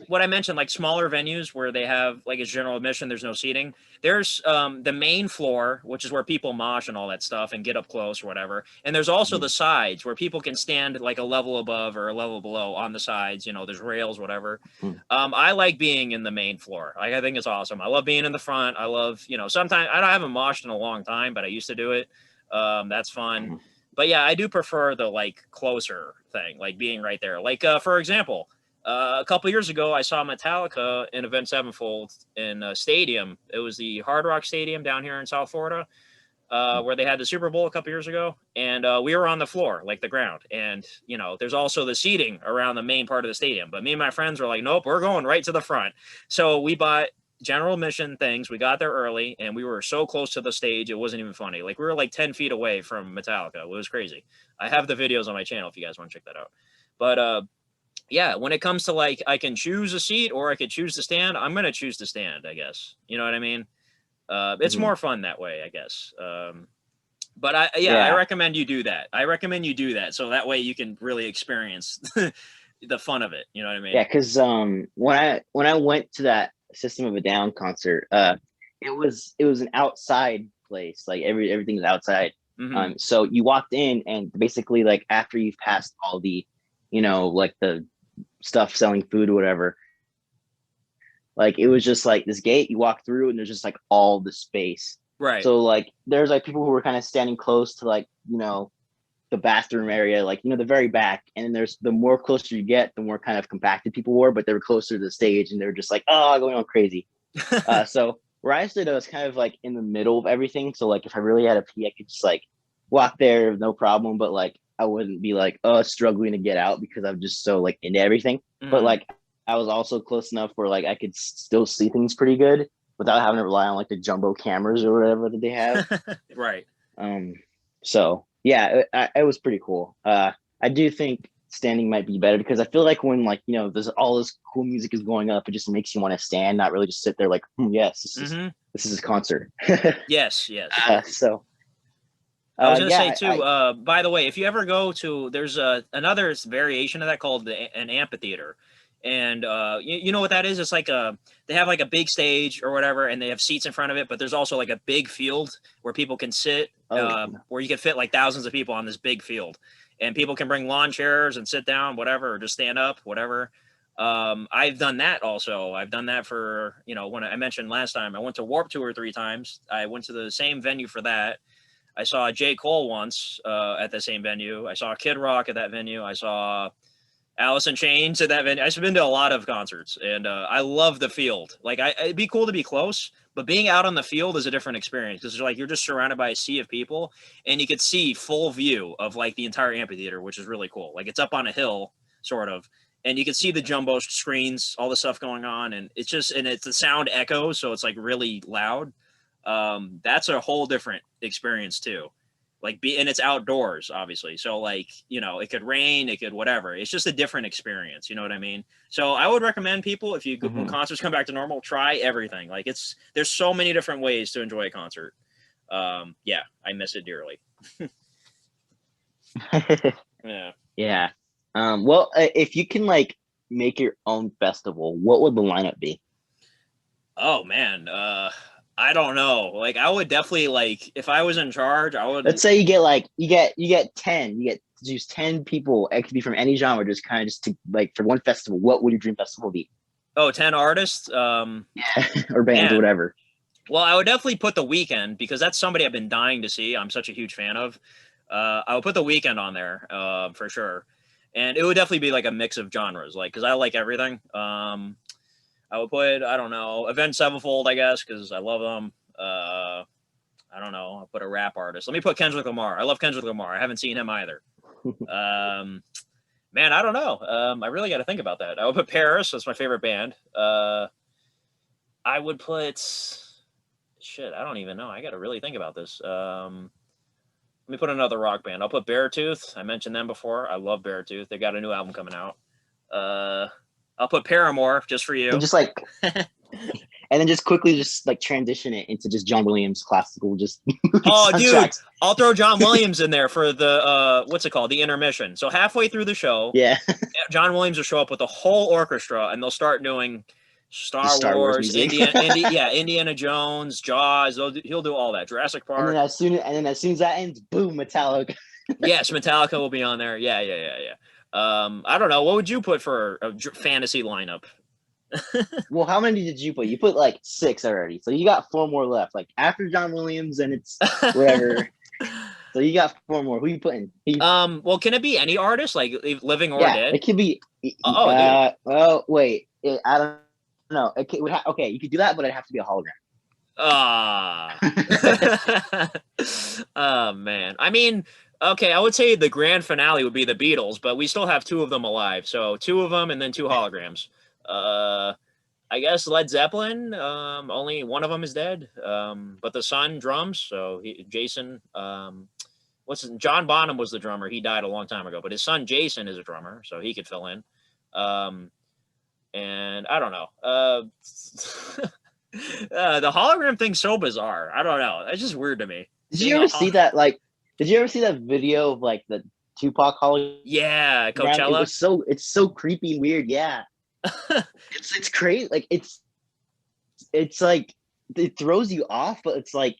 what I mentioned, like smaller venues where they have like a general admission, there's no seating. There's the main floor, which is where people mosh and all that stuff and get up close or whatever. And there's also the sides where people can stand like a level above or a level below on the sides. There's rails, whatever. I like being in the main floor. I think it's awesome. I love being in the front. I love, sometimes I haven't moshed in a long time, but I used to do it. That's fun. But yeah, I do prefer the like closer thing, like being right there. Like, for example, a couple years ago, I saw Metallica in Event Sevenfold in a stadium. It was the Hard Rock Stadium down here in South Florida, where they had the Super Bowl a couple years ago. And we were on the floor, like the ground. And, there's also the seating around the main part of the stadium. But me and my friends were like, nope, we're going right to the front. So we bought general admission things. We got there early and we were so close to the stage, it wasn't even funny. Like we were like 10 feet away from Metallica. It was crazy. I have the videos on my channel if you guys want to check that out. But yeah, when it comes to like I can choose a seat or I could choose to stand, I'm gonna choose to stand, I guess. You know what I mean? It's more fun that way, I guess. But I recommend you do that. I recommend you do that so that way you can really experience the fun of it. You know what I mean? Yeah, because when I went to that System of a Down concert, it was an outside place. Like everything's outside. Mm-hmm. So you walked in, and basically, like after you've passed all the, like the stuff selling food or whatever, like it was just like this gate. You walk through, and there's just like all the space. Right. So like there's like people who were kind of standing close to like the bathroom area, like the very back, and then there's the more closer you get, the more kind of compacted people were, but they were closer to the stage, and they were just like, oh, going on crazy. So where I stood, I was kind of like in the middle of everything. So like if I really had a pee, I could just like walk there, no problem. But like I wouldn't be like struggling to get out because I'm just so like into everything. But Mm. like I was also close enough where like I could still see things pretty good without having to rely on like the jumbo cameras or whatever that they have. Right. Um, so yeah, it was pretty cool. I do think standing might be better because I feel like when like there's all this cool music is going up, it just makes you want to stand, not really just sit there like, yes, Mm-hmm. this is his concert. Yes. Yes. So I was gonna say yeah, too. By the way, if you ever go to, there's another variation of that called an amphitheater, and you know what that is? It's like they have like a big stage or whatever, and they have seats in front of it, but there's also like a big field where people can sit, oh where you can fit like thousands of people on this big field, and people can bring lawn chairs and sit down, whatever, or just stand up, whatever. I've done that also. I've done that for when I mentioned last time, I went to Warp Tour 3 times. I went to the same venue for that. I saw J. Cole once at the same venue. I saw Kid Rock at that venue. I saw Alice in Chains at that venue. I've been to a lot of concerts, and I love the field. Like, it'd be cool to be close, but being out on the field is a different experience because like you're just surrounded by a sea of people, and you could see full view of like the entire amphitheater, which is really cool. Like it's up on a hill, sort of, and you can see the jumbo screens, all the stuff going on, and it's the sound echoes, so it's like really loud. That's a whole different experience too. And it's outdoors, obviously. So like, it could rain, it could whatever. It's just a different experience. You know what I mean? So I would recommend people, if when mhm. concerts come back to normal, try everything. Like there's so many different ways to enjoy a concert. Yeah, I miss it dearly. Yeah. Yeah. Well, if you can like make your own festival, what would the lineup be? Oh man. I don't know. Like I would definitely like if I was in charge, I would. Let's say you get like you get 10, you get to choose 10 people. It could be from any genre, just kind of just to like for one festival. What would your dream festival be? Oh, 10 artists. Yeah, or bands or Man. whatever. Well, I would definitely put The Weeknd because that's somebody I've been dying to see. I'm such a huge fan of. I would put The Weeknd on there for sure, and it would definitely be like a mix of genres, like because I like everything. I would put I don't know Avenged Sevenfold, I guess, because I love them. I don't know. I'll put a rap artist. Let me put Kendrick Lamar. I love Kendrick Lamar. I haven't seen him either. Man, I don't know. I really got to think about that. I would put Paris. That's my favorite band. I would put shit. I don't even know. I got to really think about this. Let me put another rock band. I'll put Beartooth. I mentioned them before. I love Beartooth. They got a new album coming out. I'll put Paramore just for And you. just like and then just quickly just like transition it into just John Williams classical just Oh, dude, soundtracks. I'll throw John Williams in there for the what's it called? The intermission. So halfway through the show, Yeah. John Williams will show up with a whole orchestra, and they'll start doing Just Star Star Wars Wars, music. Indiana Jones, Jaws. He'll do all that. Jurassic And then Park. as soon as that ends, boom, Metallica. Yes, Metallica will be on there. Yeah. I don't know. What would you put for a fantasy lineup? Well, how many did you put? You put like 6 already. So you got 4 more left. Like after John Williams and it's whatever. So you got 4 more. Who you putting? Well, can it be any artist, like living or Yeah, dead? it could be. Oh, dude. Well, wait. I don't know. Okay, you could do that, but it'd have to be a hologram. Ah. Oh man. I mean, okay, I would say the grand finale would be the Beatles, but we still have 2 of them alive. So 2 of them and then 2 holograms. I guess Led Zeppelin, only one of them is dead. But the son drums, so Jason, John Bonham was the drummer. He died a long time ago, but his son Jason is a drummer, so he could fill in. And I don't know. The hologram thing's so bizarre. I don't know. It's just weird to me. Did you Seeing ever see that? Like, did you ever see that video of like the Tupac hologram? Yeah, It Coachella. was it's so creepy and weird. Yeah, it's crazy. Like it's like it throws you off, but it's like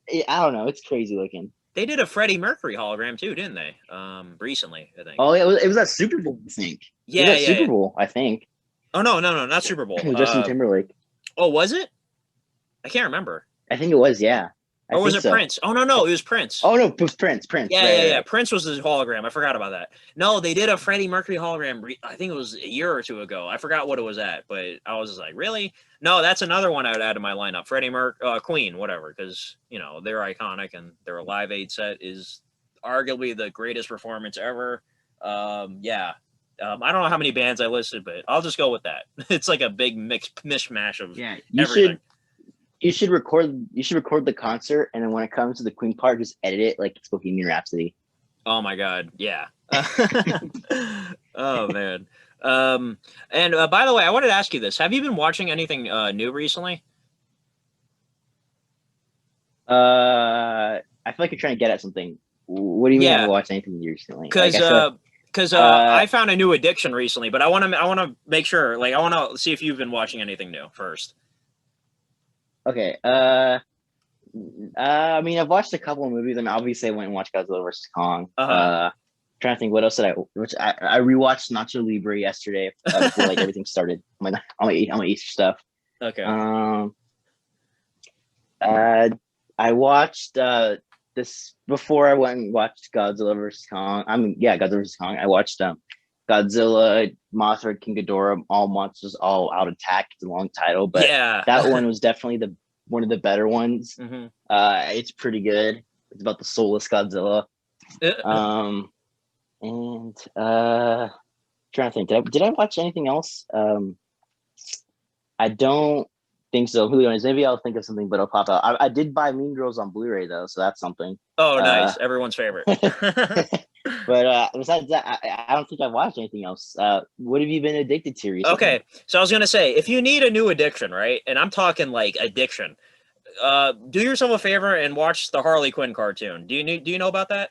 I don't know. It's crazy looking. They did a Freddie Mercury hologram too, didn't they? Recently, I think. Oh, it was at Super Bowl, I think. It was Yeah, at yeah, Super yeah. Bowl, I think. Oh no, no, no, not Super Bowl. With Justin Timberlake. Oh, was it? I can't remember. I think it was, yeah. I Or was think it so. Prince? Oh no, it was Prince. Oh no, it was Prince. Prince. Yeah, Right, yeah, right, yeah. right. Prince was his hologram. I forgot about that. No, they did a Freddie Mercury hologram. I think it was a year or two ago. I forgot what it was at, but I was just like, really? No, that's another one I would add to my lineup. Queen, whatever, because they're iconic and their Live Aid set is arguably the greatest performance ever. Yeah. I don't know how many bands I listed, but I'll just go with that. It's like a big mishmash of everything. You should record the concert, and then when it comes to the Queen part, just edit it like it's Bohemian Rhapsody. Oh my god, yeah. Oh man. And by the way, I wanted to ask you this: have you been watching anything new recently? I feel like you're trying to get at something. What do you mean? I haven't Yeah, watched anything new recently? Like because I feel like, I found a new addiction recently, but I want to make sure. Like, I want to see if you've been watching anything new first. okay. I mean, I've watched a couple of movies. I mean, obviously, I went and watched Godzilla vs Kong. Uh-huh. Trying to think what else did I rewatched Nacho Libre yesterday before like everything started on my Easter stuff. Okay. I watched this before I went and watched Godzilla vs Kong. Godzilla vs Kong. I watched Godzilla, Mothra, King Ghidorah, All Monsters, All Out Attack. It's a long title, but yeah, that one was definitely one of the better ones. Mm-hmm. It's pretty good. It's about the soulless Godzilla. And trying to think, did I watch anything else? I don't think so. Who knows? Maybe I'll think of something, but it'll pop out. I did buy Mean Girls on Blu-ray though, so that's something. Oh, nice! Everyone's favorite. But besides that, I don't think I've watched anything else. What have you been addicted to recently? Okay, so I was gonna say, if you need a new addiction, right, and I'm talking like addiction, do yourself a favor and watch the Harley Quinn cartoon. Do you know about that?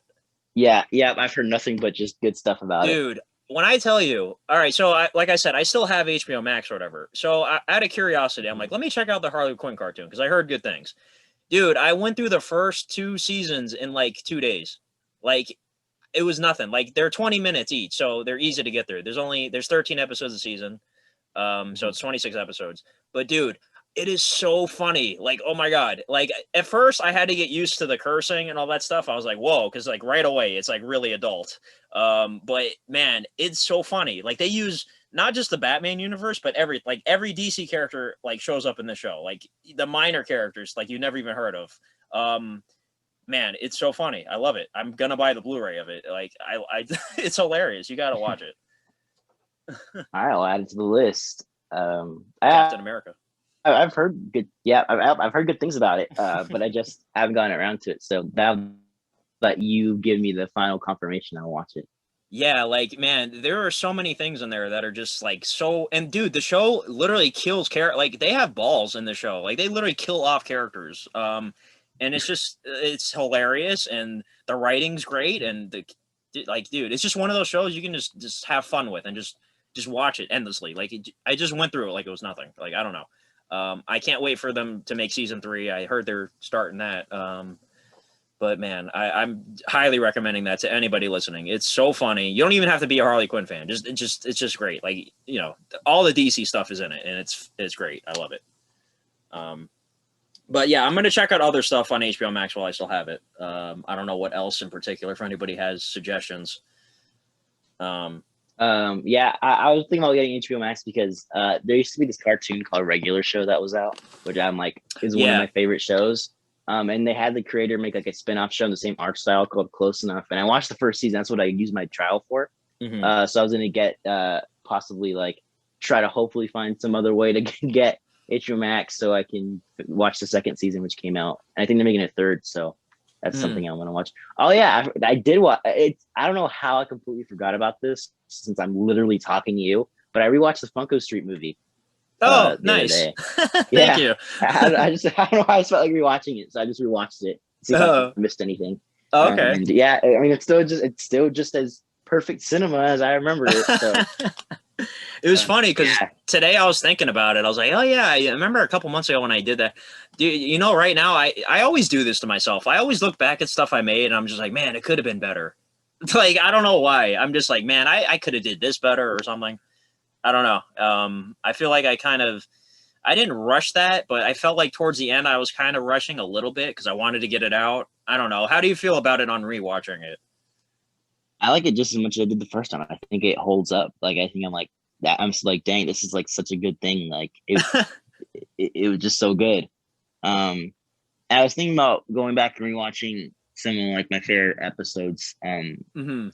Yeah, I've heard nothing but just good stuff about it. Dude, when I tell you, all right, so like I said, I still have HBO Max or whatever. So out of curiosity, I'm like, let me check out the Harley Quinn cartoon because I heard good things. Dude, I went through the first 2 seasons in like 2 days. Like, it was nothing. Like, they're 20 minutes each, so they're easy to get through. There's 13 episodes a season, so it's 26 episodes. But dude, it is so funny. Like, oh my god. Like, at first I had to get used to the cursing and all that stuff. I was like, whoa, because like right away it's like really adult. But man, it's so funny. Like, they use not just the Batman universe, but every DC character like shows up in the show. Like, the minor characters like you never even heard of. Man, it's so funny. I love it. I'm gonna buy the Blu-ray of it. Like, I it's hilarious. You gotta watch it. All right, I'll add it to the list. Captain America. I've heard good. Yeah, I've heard good things about it, but I just haven't gotten around to it. So that you give me the final confirmation, I'll watch it. Yeah, like, man, there are so many things in there that are just like so. And dude, the show literally kills like they have balls in the show. Like, they literally kill off characters. And it's hilarious, and the writing's great, and dude, it's just one of those shows you can just have fun with and just watch it endlessly. Like, I just went through it like it was nothing. Like, I don't know. I can't wait for them to make season 3. I heard they're starting that. But man, I'm highly recommending that to anybody listening. It's so funny. You don't even have to be a Harley Quinn fan. It's just great. Like, all the DC stuff is in it, and it's great. I love it. But yeah, I'm gonna check out other stuff on HBO Max while I still have it. I don't know what else in particular. If anybody has suggestions. Yeah, I was thinking about getting HBO Max because there used to be this cartoon called Regular Show that was out, which I'm like is one of my favorite shows. And they had the creator make like a spin-off show in the same art style called Close Enough. And I watched the first season. That's what I used my trial for. Mm-hmm. So I was gonna get possibly like try to hopefully find some other way to get HBO Max so I can watch the second season, which came out. And I think they're making a third, so that's something I want to watch. Oh yeah, I did watch it. I don't know how I completely forgot about this since I'm literally talking to you, but I rewatched the Funko Street movie. Oh, nice. Thank you. I don't know why I felt like rewatching it, so I just rewatched it. See if I missed anything. Oh, okay. And yeah, I mean it's still just as perfect cinema as I remembered it. So It was funny because Yeah, today I was thinking about it. I was like, oh yeah, I remember a couple months ago when I did that. You know, right now I always do this to myself. I always look back at stuff I made and I'm just like, man, it could have been better. Like I don't know why. I'm just like, man, I could have did this better or something. I don't know. I feel like I didn't rush that, but I felt like towards the end I was kind of rushing a little bit because I wanted to get it out. I don't know. How do you feel about it on rewatching it? I like it just as much as I did the first time. I think it holds up. Like I think I'm like that. I'm just like, dang, this is like such a good thing. Like it was just so good. Um, I was thinking about going back and rewatching some of like my favorite episodes. Hmm.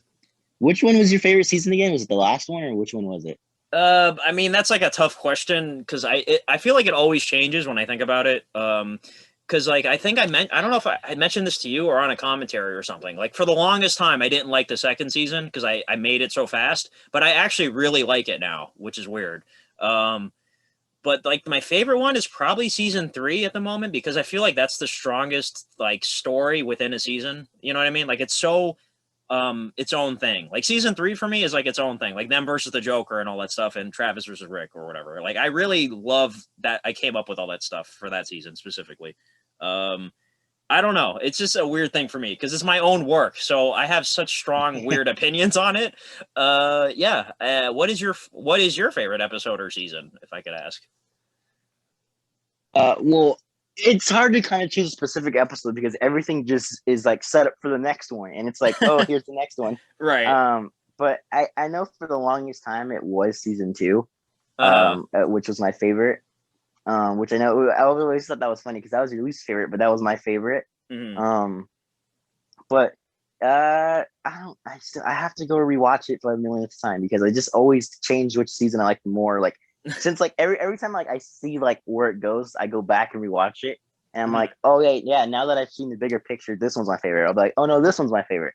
Which one was your favorite season again? Was it the last one or which one was it? I mean that's like a tough question because I feel like it always changes when I think about it. Because like I think I don't know if I mentioned this to you or on a commentary or something. Like for the longest time, I didn't like the second season because I made it so fast, but I actually really like it now, which is weird. Um, but like my favorite one is probably season 3 at the moment because I feel like that's the strongest like story within a season. You know what I mean? Like it's so its own thing. Like season 3 for me is like its own thing. Like them versus the Joker and all that stuff and Travis versus Rick or whatever. Like I really love that I came up with all that stuff for that season specifically. Um I don't know. It's just a weird thing for me because it's my own work. So I have such strong weird opinions on it. Yeah. What is your favorite episode or season if I could ask? Well, it's hard to kind of choose a specific episode because everything just is like set up for the next one, and it's like, oh, here's the next one. Right. But I know for the longest time it was season two, Uh-huh. which was my favorite. Which I know I always thought that was funny because that was your least favorite, but that was my favorite. Mhm. Um, but I don't. I have to go rewatch it for the millionth time because I just always change which season I like more. Like since like every time like I see like where it goes, I go back and rewatch it, and I'm Mhm. like, oh yeah. Now that I've seen the bigger picture, this one's my favorite. I'll be like, oh no, this one's my favorite.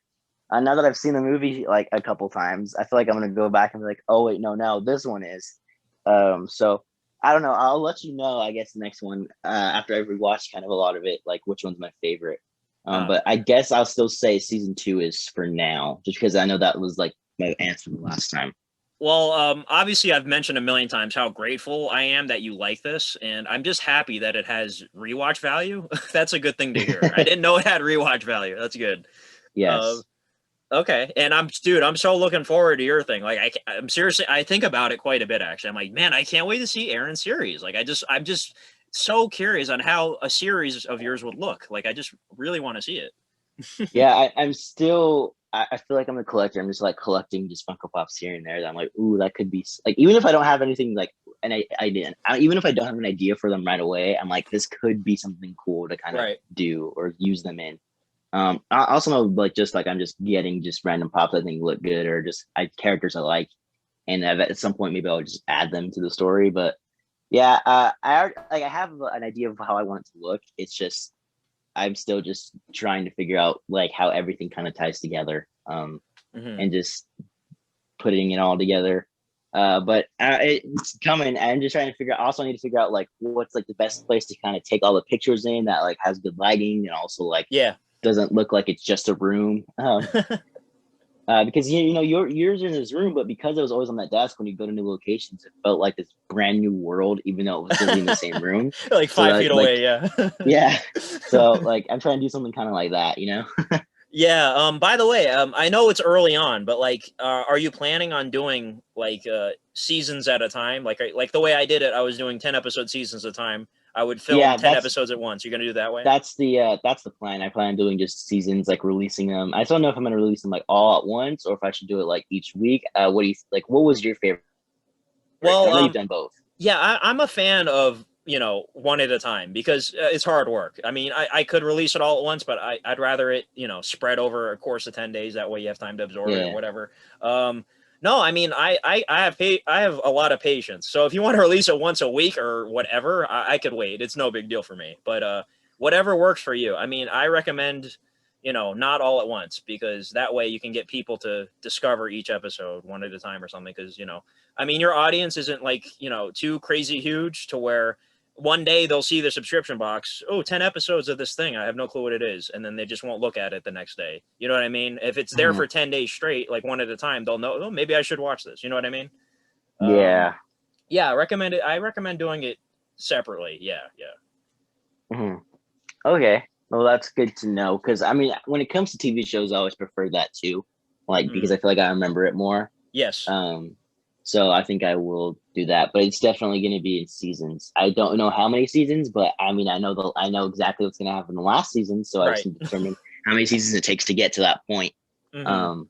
Now that I've seen the movie like a couple times, I feel like I'm gonna go back and be like, oh wait, no, this one is. So I don't know. I'll let you know. I guess the next one after I've rewatched kind of a lot of it, like which one's my favorite. Uh, But I guess I'll still say season two is for now, just because I know that was like my answer the last time. well, obviously, I've mentioned a million times how grateful I am that you like this, and I'm just happy that it has rewatch value. That's a good thing to hear. I didn't know it had rewatch value. That's good. Uh, Yes. okay, and dude, I'm so looking forward to your thing. Like, I'm seriously, I think about it quite a bit actually. I'm like, man, I can't wait to see Aaron's series. Like, I'm just so curious on how a series of yours would look. Like, I just really want to see it. Yeah, I'm still. I feel like I'm a collector. I'm just like collecting just Funko Pops here and there. That I'm like, ooh, that could be like even if I don't have anything like an idea, even if I don't have an idea for them right away, I'm like, this could be something cool to kind of Right. do or use them in. I also know like just like I'm just getting just random pops I think look good or just characters I like, and at some point maybe I'll just add them to the story. But yeah, like I have an idea of how I want it to look. It's just I'm still just trying to figure out like how everything kind of ties together, Hmm. and just putting it all together. But it's coming. I'm just trying to figure out. Also, I need to figure out like what's like the best place to kind of take all the pictures in that like has good lighting and also like Yeah. doesn't look like it's just a room. Because you know yours in this room, but because it was always on that desk when you go to new locations, it felt like this brand new world, even though it was really in the same room. Like So 5 feet that like away. Yeah. yeah, so like I'm trying to do something kind of like that, you know? Yeah. By the way, I know it's early on, but like, are you planning on doing like seasons at a time? Like the way I did it, I was doing 10 episode seasons at a time. I would film Yeah, 10 episodes at once. You're gonna do it that way? that's the plan. I plan on doing just seasons, like releasing them. I don't know if I'm gonna release them like all at once or if I should do it like each week. What do you like? What was your favorite? Well, I know you've done both. yeah, I'm a fan of one at a time because it's hard work. I mean, I could release it all at once, but I'd rather it spread over a course of 10 days. That way you have time to absorb it or Yeah. whatever. No, I mean I have a lot of patience. So if you want to release it once a week or whatever, I could wait. It's no big deal for me. But whatever works for you. I mean, I recommend not all at once because that way you can get people to discover each episode one at a time or something. Because I mean, your audience isn't like, too crazy huge to where one day they'll see the subscription box. Oh, 10 episodes of this thing. I have no clue what it is. And then they just won't look at it the next day. You know what I mean? If it's there Mhm. for 10 days straight, like one at a time, they'll know, oh, maybe I should watch this. You know what I mean? Yeah. Yeah, I recommend it. I recommend doing it separately. Yeah, yeah. Mhm. Okay. Well, that's good to know because I mean, when it comes to TV shows, I always prefer that too, like because I Mm. feel like I remember it more. Yes. Um, so I think I will do that, but it's definitely going to be in seasons. I don't know how many seasons, but I mean, I know exactly what's going to happen in the last season, so I just Right. need to determine how many seasons it takes to get to that point. Hmm. Um,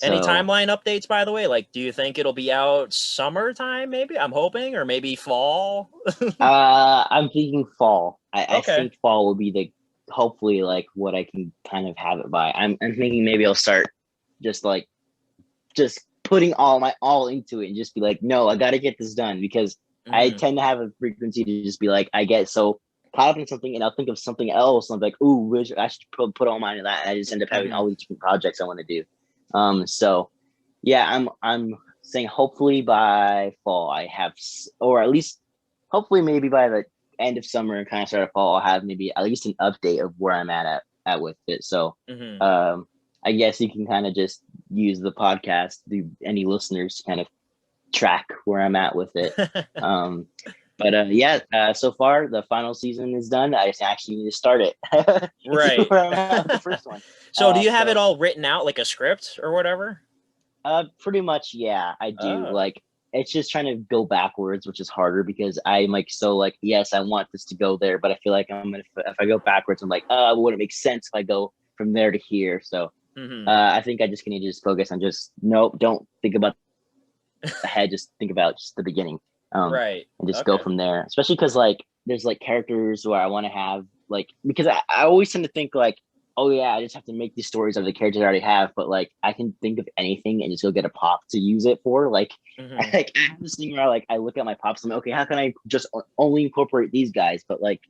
Any so timeline updates, by the way? Like, do you think it'll be out summertime? Maybe I'm hoping, or maybe fall. I'm thinking fall. I Okay. think fall will be the hopefully like what I can kind of have it by. I'm thinking maybe I'll start just like just putting all into it and just be like, no, I got to get this done because I Hmm. tend to have a frequency to just be like, I get so caught up in something and I'll think of something else. And I'm like, ooh, I should put all mine in that. And I just end up having Hmm. all these different projects I want to do. So yeah, I'm saying hopefully by fall I have, or at least hopefully maybe by the end of summer and kind of start of fall, I'll have maybe at least an update of where I'm at with it. So Hmm. um, I guess you can kind of just use the podcast, any listeners to kind of track where I'm at with it. Um, but yeah, so far the final season is done. I just actually need to start it and see Right. where I'm at with the first one. So, do you have it So all written out like a script or whatever? pretty much, yeah, I do. Oh. Like it's just trying to go backwards, which is harder because I'm like so like yes, I want this to go there, but I feel like I'm gonna if I go backwards, I'm like it wouldn't make sense if I go from there to here. So Hmm. I think I just need to just focus on just nope, don't think about the head, just think about just the beginning, Right. and just go Okay. from there. Especially because like there's like characters where I want to have like because I always tend to think like oh yeah I just have to make these stories of the characters I already have, but like I can think of anything and just go get a pop to use it for like. Hmm. Like I have this thing where like I look at my pops and I'm like, okay, how can I just only incorporate these guys? But like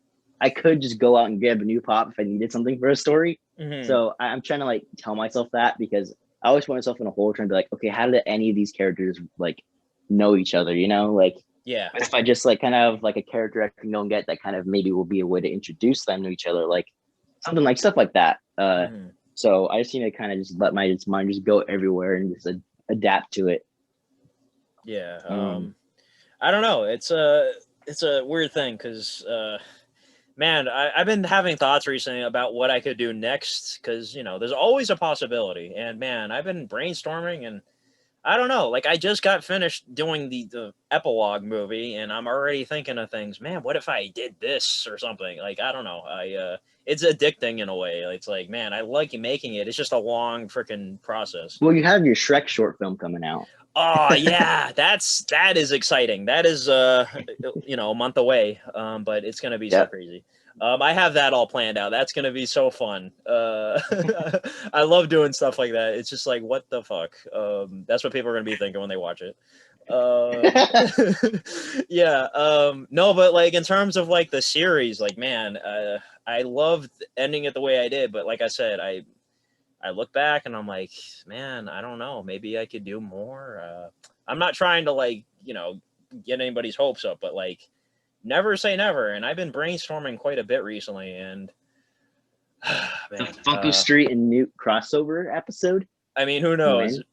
I could just go out and grab a new pop if I needed something for a story. Hmm. So I'm trying to like tell myself that because I always put myself in a hole trying to be like, okay, how did any of these characters like know each other? You know, like Yeah. if I just like kind of like a character I can go and get that kind of maybe will be a way to introduce them to each other, like something like stuff like that. Hmm. So I just need to kind of just let my mind just go everywhere and just adapt to it. Yeah. Um, I don't know. It's a weird thing because man, I've been having thoughts recently about what I could do next because there's always a possibility. And man, I've been brainstorming and I don't know. Like I just got finished doing the epilogue movie, and I'm already thinking of things. Man, what if I did this or something? Like I don't know. It's addicting in a way. It's like man, I like making it. It's just a long freaking process. well, you have your Shrek short film coming out. Oh yeah, that is exciting. That is a month away. But it's gonna be so Yeah. crazy. I have that all planned out. That's gonna be so fun. I love doing stuff like that. It's just like what the fuck. That's what people are gonna be thinking when they watch it. Um, yeah. No, but like in terms of like the series, like man, I loved ending it the way I did. But like I said, I look back and I'm like, man, I don't know. Maybe I could do more. I'm not trying to like, get anybody's hopes up, but like, never say never. And I've been brainstorming quite a bit recently. And The man, Funko Street and Newt crossover episode. I mean, who knows? When?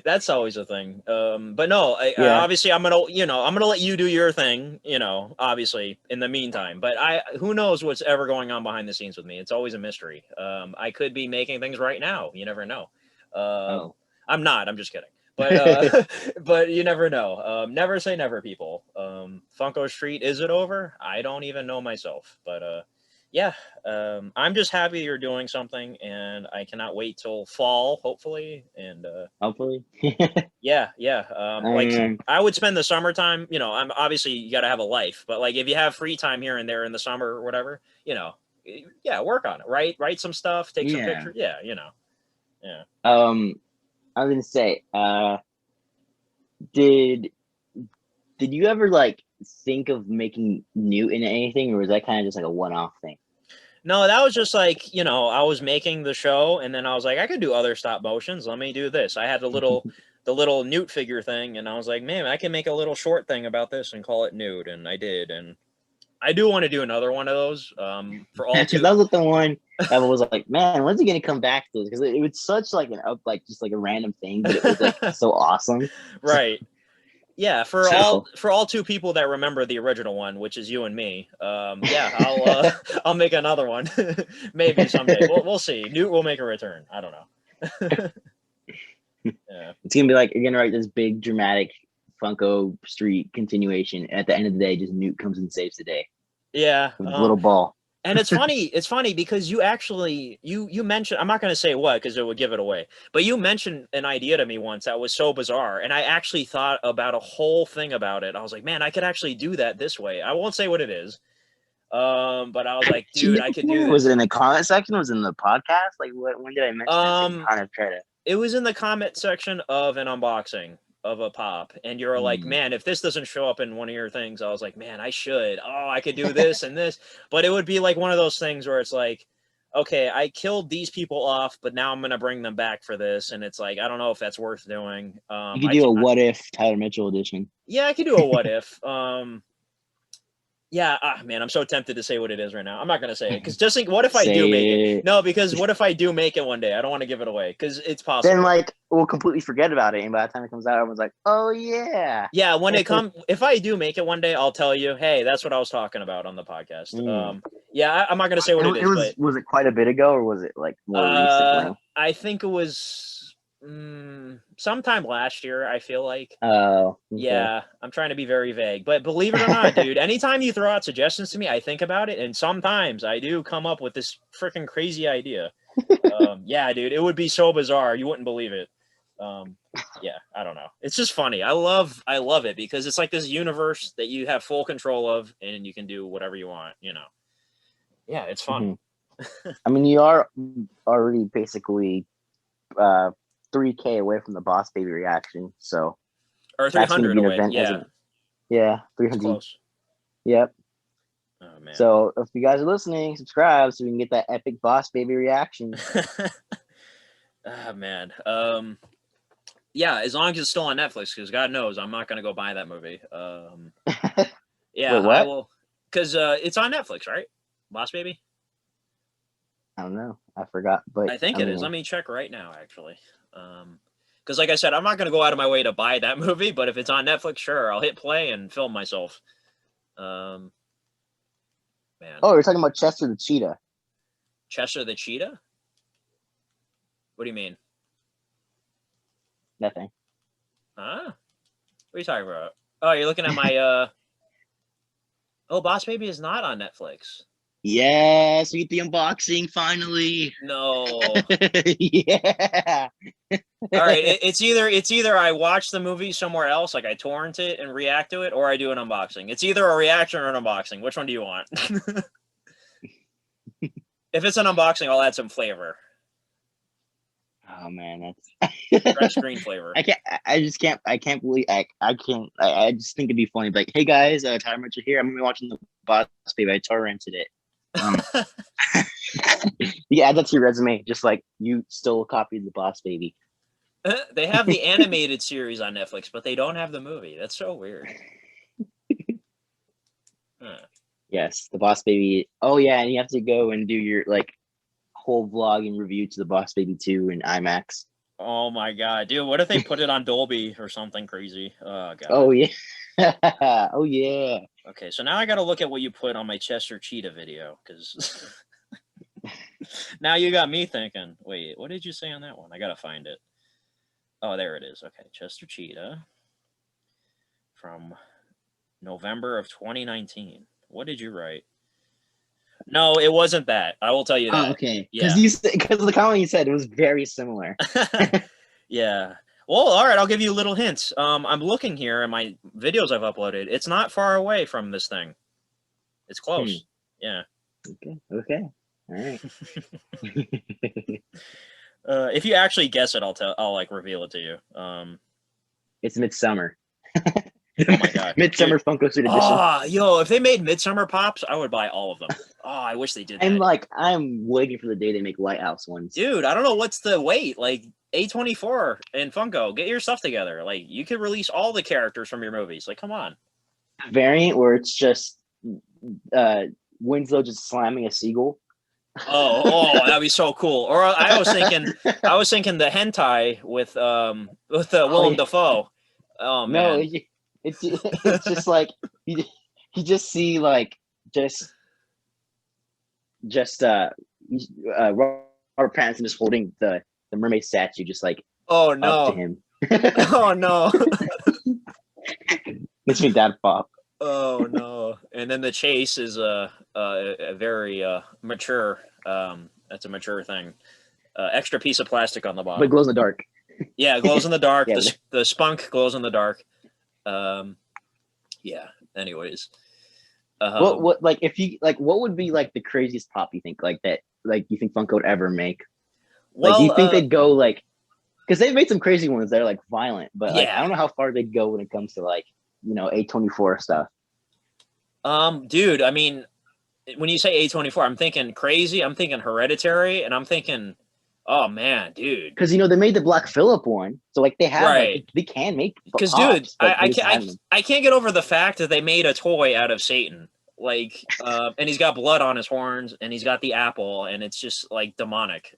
That's always a thing. But no, Yeah. obviously I'm gonna let you do your thing, obviously in the meantime, but who knows what's ever going on behind the scenes with me. It's always a mystery. I could be making things right now. You never know. Oh. I'm not, I'm just kidding. But, but you never know. Never say never, people. Funko Street, is it over? I don't even know myself, but, yeah, I'm just happy you're doing something, and I cannot wait till fall, hopefully. And Hopefully. yeah, yeah. Like um. I would spend the summertime. I'm obviously you got to have a life, but like if you have free time here and there in the summer or whatever, yeah, work on it. Write some stuff, take some Yeah. pictures. Yeah, yeah. I was gonna say. Did did you ever like think of making Newt into anything, or was that kind of just like a one-off thing? No, that was just like, I was making the show and then I was like, I could do other stop motions. Let me do this. I had the little Newt figure thing and I was like, man, I can make a little short thing about this and call it Newt. And I did. And I do want to do another one of those for all Because two. that was the one that was like, man, when's he gonna come back to this? Because it was such like an up, like just like a random thing, but it was like so awesome. Right. Yeah, So for all two people that remember the original one, which is you and me. Yeah, I'll make another one. Maybe someday. We'll see. Newt will make a return. I don't know. Yeah. it's gonna be like you're gonna write this big dramatic Funko Street continuation. At the end of the day, just Newt comes and saves the day Yeah. with a little ball. And it's funny because you actually you mentioned, I'm not going to say what because it would give it away, but you mentioned an idea to me once that was so bizarre, and I actually thought about a whole thing about it. I was like, man, I could actually do that this way. I won't say what it is, but I was like, dude, I could do Was it this. in the comment section? Was it in the podcast? Like, when did I mention this? And um kind of try to. it was in the comment section of an unboxing of a pop, and you're like, man, if this doesn't show up in one of your things, I was like, man, I should. Oh, I could do this and this, but it would be like one of those things where it's like, okay, I killed these people off, but now I'm gonna bring them back for this, and it's like, I don't know if that's worth doing. You could do a what if Tyler Mitchell edition. Yeah, I could do a what if. Yeah, man, I'm so tempted to say what it is right now. I'm not gonna say it because just think, what if I do make it? No, because what if I do make it one day? I don't want to give it away because it's possible. Then like we'll completely forget about it, and by the time it comes out, everyone's like, "Oh yeah." Yeah, when it comes, if I do make it one day, I'll tell you, hey, that's what I was talking about on the podcast. Yeah, I'm not gonna say what it is. Was it quite a bit ago, or was it like more recently? I think it was sometime last year, I feel like. Oh, okay. Yeah, I'm trying to be very vague, but believe it or not, dude, anytime you throw out suggestions to me, I think about it, and sometimes I do come up with this freaking crazy idea. Yeah, dude, it would be so bizarre, you wouldn't believe it. Yeah, I don't know. It's just funny. I love it because it's like this universe that you have full control of, and you can do whatever you want, you know. Yeah, it's fun. I mean, you are already basically 3K away from the Boss Baby reaction, so or 300 away. Yeah, 300. Close. Yep. Oh man. So if you guys are listening, subscribe so we can get that epic Boss Baby reaction. Ah man. Yeah, as long as it's still on Netflix, because God knows I'm not gonna go buy that movie. Yeah, wait, what? I will, because it's on Netflix, right? Boss Baby. I don't know. I forgot, but I think it is. Let me check right now, actually. Because like I said, I'm not going to go out of my way to buy that movie, but if it's on Netflix, sure, I'll hit play and film myself. Man. Oh, you're talking about Chester the Cheetah. Chester the Cheetah? What do you mean? Nothing. Huh? What are you talking about? Oh, you're looking at my Oh, Boss Baby is not on Netflix. Yes, we get the unboxing finally. No. Yeah. All right, it's either I watch the movie somewhere else, like I torrent it and react to it, or I do an unboxing. It's either a reaction or an unboxing. Which one do you want? If it's an unboxing, I'll add some flavor. Oh man, that's fresh green flavor. I can't believe I just think it'd be funny. Like, hey guys, Tyler Mitchell here. I'm gonna be watching the Boss Baby. I torrented it. You add that to your resume, just like you still copied the Boss Baby. They have the animated series on Netflix, but they don't have the movie. That's so weird. Yes, the Boss Baby. Oh yeah, and you have to go and do your like whole vlog and review to the Boss Baby 2 in IMAX. Oh my god, dude! What if they put it on Dolby or something crazy? Oh god. Oh yeah. Oh yeah. Okay, so now I got to look at what you put on my Chester Cheetah video, because now you got me thinking. Wait, what did you say on that one? I gotta find it. Oh, there it is. Okay, Chester Cheetah from November of 2019. What did you write? No, it wasn't that. I will tell you that. Oh, okay. Yeah. Because the comment you said, it was very similar. Yeah. Well, all right. I'll give you little hints. I'm looking here in my videos I've uploaded. It's not far away from this thing. It's close. Yeah. Okay. All right. If you actually guess it, I'll like reveal it to you. It's Midsummer. Oh my god. Midsummer Funko Suit Edition. Oh, yo, if they made Midsummer Pops, I would buy all of them. Oh, I wish they did that. I'm waiting for the day they make Lighthouse ones. Dude, I don't know what's the wait. Like A24 and Funko, get your stuff together. Like you could release all the characters from your movies. Like, come on. Variant where it's just Winslow just slamming a seagull. Oh, that'd be so cool. Or I was thinking the hentai with Willem Dafoe. Oh man. it's just like you just see like just Robert Pattinson just holding the mermaid statue just like Oh up to no. him. Oh no. Makes me dad pop. Oh no. And then the chase is a very mature. That's a mature thing. Extra piece of plastic on the But it bottom. glows in the dark. Yeah, it glows in the dark. Yeah, The spunk glows in the dark. Yeah. Anyways. what like if you like what would be like the craziest pop you think like that like you think Funko would ever make? Like do you think they'd go like because they've made some crazy ones that are like violent, but like I yeah. don't know how far they'd go when it comes to like A24 stuff. Dude, I mean, when you say A24, I'm thinking crazy. I'm thinking Hereditary, and I'm thinking, oh man, dude. Because they made the Black Phillip one, so like they have like Right. they can make Because, dude, pops, but they just haven't. I can't get over the fact that they made a toy out of Satan. Like, and he's got blood on his horns, and he's got the apple, and it's just like demonic.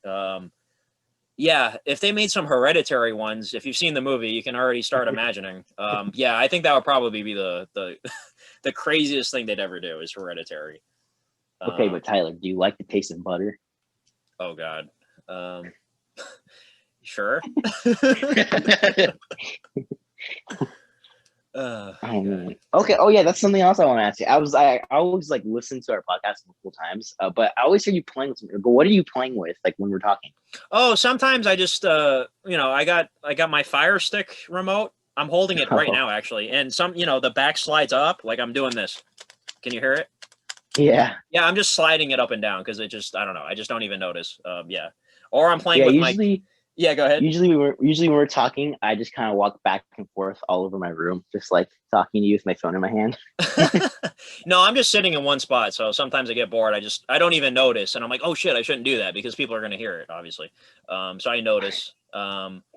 Yeah, if they made some Hereditary ones, if you've seen the movie, you can already start imagining. Yeah, I think that would probably be the the craziest thing they'd ever do is Hereditary. Okay, but Tyler, do you like the taste of butter? Oh God. Sure. Oh man. Okay. Oh yeah, that's something else I want to ask you. I always like listen to our podcast multiple times, but I always hear you playing with something. But what are you playing with, like when we're talking? Oh, sometimes I just I got my Fire Stick remote. I'm holding it right now actually, and the back slides up like I'm doing this. Can you hear it? Yeah. Yeah, I'm just sliding it up and down because I don't know. I just don't even notice. Yeah. Or I'm playing Yeah. with Usually, Yeah, go ahead. usually when we're talking, I just kind of walk back and forth all over my room, just like talking to you with my phone in my hand. No, I'm just sitting in one spot. So sometimes I get bored. I don't even notice. And I'm like, oh shit, I shouldn't do that because people are going to hear it, obviously. So I notice.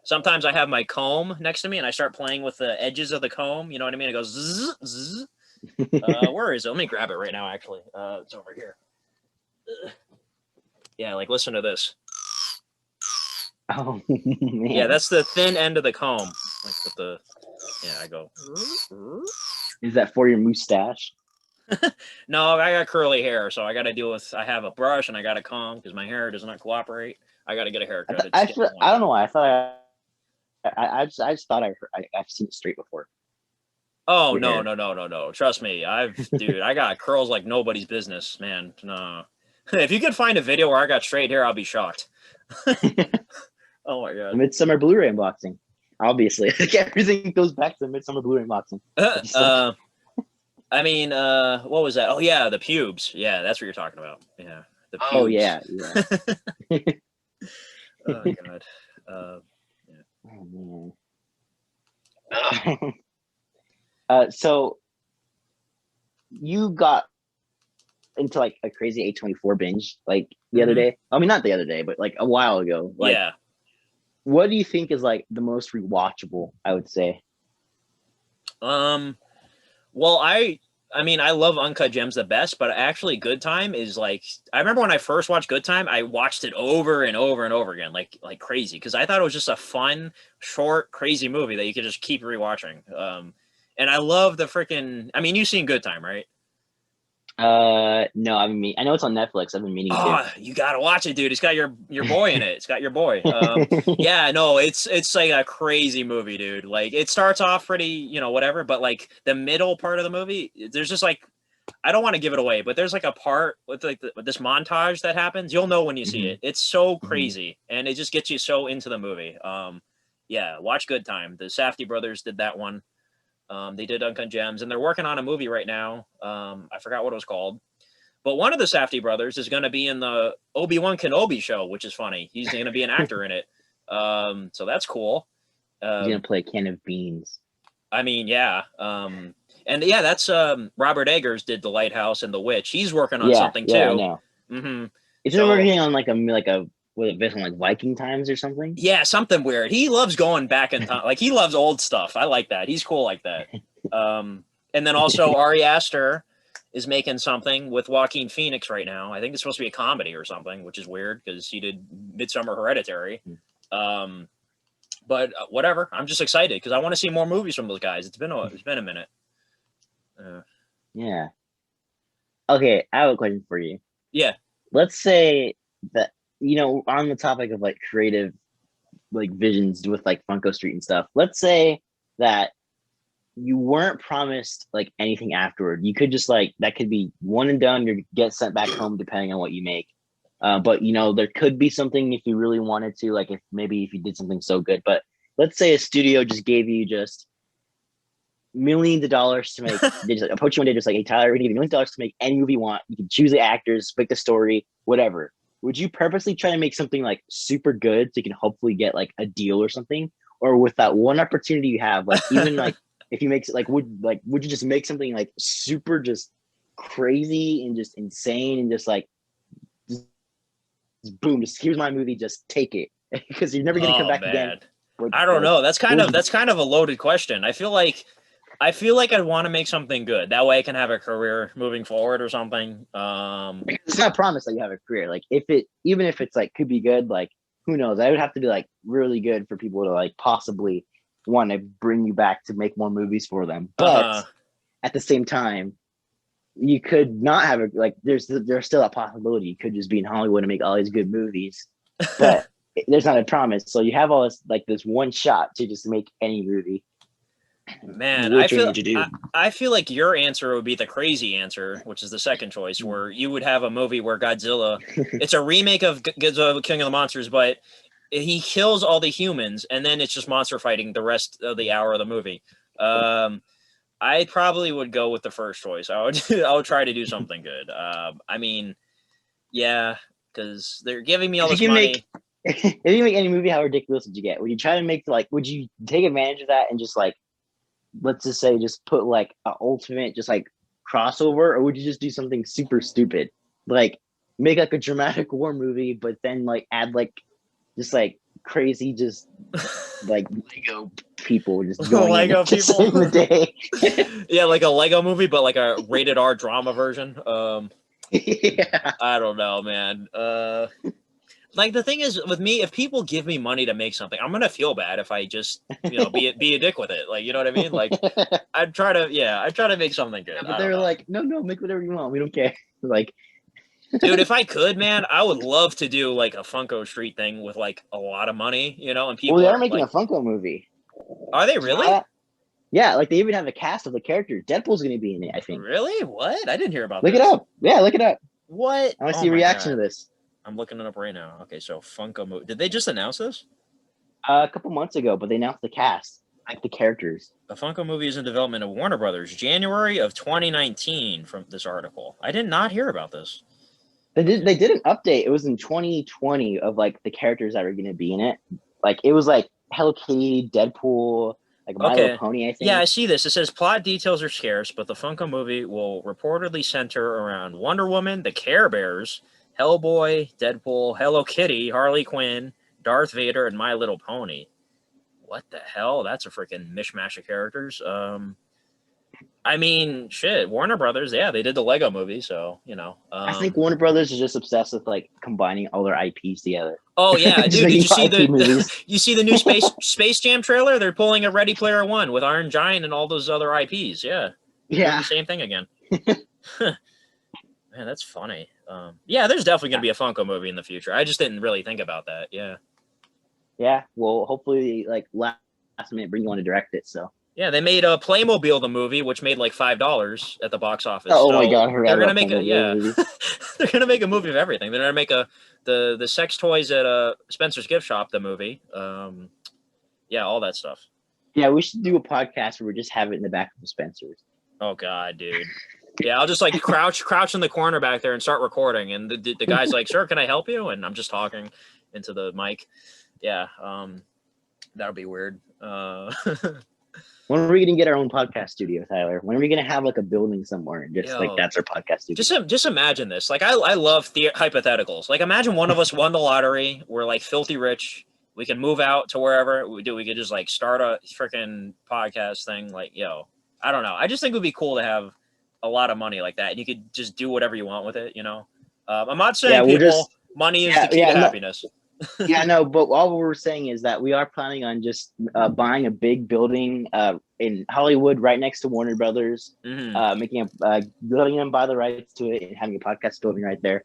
Sometimes I have my comb next to me and I start playing with the edges of the comb. You know what I mean? It goes zzz, zzz. Where is it? Let me grab it right now, actually. It's over here. Yeah, like listen to this. Oh man. Yeah, that's the thin end of the comb. Like with the I go. Is that for your mustache? No, I got curly hair, so I got to deal with. I have a brush and I got a comb because my hair does not cooperate. I got to get a haircut. I don't know why. I thought I just thought I've seen it straight before. Oh no! Trust me, dude, I got curls like nobody's business, man. No, if you could find a video where I got straight hair, I'll be shocked. Oh my god! Midsummer Blu-ray unboxing, obviously. Like everything goes back to the Midsummer Blu-ray unboxing. I mean, what was that? Oh yeah, the pubes. Yeah, that's what you're talking about. Yeah, the pubes. Oh yeah. Oh god. Yeah. Oh man. So you got into like a crazy A24 binge like the other day. I mean, not the other day, but like a while ago. Like, yeah. What do you think is like the most rewatchable? I would say. Well, I mean, I love Uncut Gems the best, but actually Good Time is like, I remember when I first watched Good Time, I watched it over and over and over again, like crazy, because I thought it was just a fun, short, crazy movie that you could just keep rewatching. And I love the freaking, I mean, you've seen Good Time, right? No, I know it's on Netflix. I've been meaning to. Oh, you gotta watch it, dude. It's got your boy in it. It's got your boy. Yeah, no, it's like a crazy movie, dude. Like it starts off pretty, whatever, but like the middle part of the movie, there's just like, I don't want to give it away, but there's like a part with like with this montage that happens. You'll know when you see it. It's so crazy, and it just gets you so into the movie. Yeah, watch Good Time. The Safdie brothers did that one. They did Uncut Gems, and they're working on a movie right now. I forgot what it was called. But one of the Safdie brothers is going to be in the Obi-Wan Kenobi show, which is funny. He's going to be an actor in it. So that's cool. He's going to play a can of beans. I mean, yeah. And yeah, that's Robert Eggers did The Lighthouse and The Witch. He's working on something too. Yeah, I know. Mm-hmm. Isn't it working on like a was it based on like Viking times or something? Yeah, something weird. He loves going back in time. Like he loves old stuff. I like that. He's cool like that. And then also Ari Aster is making something with Joaquin Phoenix right now. I think it's supposed to be a comedy or something, which is weird because he did Midsummer Hereditary. But whatever. I'm just excited because I want to see more movies from those guys. It's been a minute. Yeah. Okay, I have a question for you. Yeah. Let's say that, on the topic of like creative like visions with like Funko Street and stuff. Let's say that you weren't promised like anything afterward. You could just like that could be one and done. You get sent back home depending on what you make. But there could be something if you really wanted to, like if you did something so good. But let's say a studio just gave you just millions of dollars to make. They just approach you one day, just like, hey Tyler, we're gonna give you millions of dollars to make any movie you want. You can choose the actors, pick the story, whatever. Would you purposely try to make something like super good so you can hopefully get like a deal or something? Or with that one opportunity you have, like even like if you make like would you just make something like super just crazy and just insane and just like just boom, just here's my movie, just take it. Because you're never gonna come back again. I don't know. That's kind of a loaded question. I feel like I'd want to make something good. That way I can have a career moving forward or something. It's not a promise that you have a career. Like even if it's like could be good, like who knows? I would have to be like really good for people to like possibly want to bring you back to make more movies for them. But at the same time, you could not have a like there's still a possibility you could just be in Hollywood and make all these good movies. But there's not a promise. So you have all this like this one shot to just make any movie. Man, I feel like your answer would be the crazy answer, which is the second choice, where you would have a movie where Godzilla, it's a remake of Godzilla King of the Monsters, but he kills all the humans, and then it's just monster fighting the rest of the hour of the movie. I probably would go with the first choice. I would try to do something good. I mean, yeah, because they're giving me all this money. If you make any movie, how ridiculous would you get? Would you try to make would you take advantage of that and just like, let's just say, just put like an ultimate, just like crossover, or would you just do something super stupid, like make like a dramatic war movie, but then like add like just like crazy, just like Lego people just going Lego just people in the day. Yeah, like a Lego movie, but like a rated R drama version. Yeah. I don't know, man. Like the thing is with me, if people give me money to make something, I'm gonna feel bad if I just be a dick with it. Like, you know what I mean? Like I'd try to make something good. Yeah, but they're like, no, make whatever you want. We don't care. Like, dude, if I could, man, I would love to do like a Funko Street thing with like a lot of money, and people. Well, they are making a Funko movie. Are they really? Yeah, like they even have a cast of the characters. Deadpool's going to be in it, I think. Really? What? I didn't hear about this. Look it up. Yeah, look it up. What? I want to see a reaction to this. I'm looking it up right now. Okay, so Funko movie. Did they just announce this? A couple months ago, but they announced the cast, like the characters. The Funko movie is in development of Warner Brothers, January of 2019. From this article, I did not hear about this. They did an update. It was in 2020 of like the characters that were going to be in it. Like it was like Hello Kitty, Deadpool, like My Little Pony, I think. Yeah, I see this. It says plot details are scarce, but the Funko movie will reportedly center around Wonder Woman, the Care Bears, Hellboy, Deadpool, Hello Kitty, Harley Quinn, Darth Vader, and My Little Pony. What the hell? That's a freaking mishmash of characters. I mean, shit, Warner Brothers, yeah, they did the Lego movie, so, I think Warner Brothers is just obsessed with, like, combining all their IPs together. Oh, yeah, dude, did you see the new Space Jam trailer? They're pulling a Ready Player One with Iron Giant and all those other IPs, yeah. Yeah. The same thing again. Man, that's funny. Yeah, there's definitely going to be a Funko movie in the future. I just didn't really think about that, yeah. Yeah, well, hopefully, like, last minute bring you on to direct it, so. Yeah, they made Playmobil the movie, which made like $5 at the box office. Oh my god, they're gonna make they're gonna make a movie of everything. They're gonna make the sex toys at Spencer's Gift Shop the movie. Yeah, all that stuff. Yeah, we should do a podcast where we just have it in the back of Spencer's. Oh god, dude. Yeah, I'll just like crouch in the corner back there and start recording, and the guy's like, "Sir, can I help you?" And I'm just talking into the mic. Yeah, that would be weird. When are we going to get our own podcast studio, Tyler? When are we going to have like a building somewhere and just like that's our podcast studio? Just imagine this. Like I love hypotheticals. Like imagine one of us won the lottery. We're like filthy rich. We can move out to wherever we do. We could just like start a freaking podcast thing. Like, I don't know. I just think it would be cool to have a lot of money like that, and you could just do whatever you want with it. I'm not saying money is the key to happiness. Yeah, no, but all we're saying is that we are planning on just buying a big building in Hollywood right next to Warner Brothers, Hmm. making a letting them buy the rights to it and having a podcast building right there.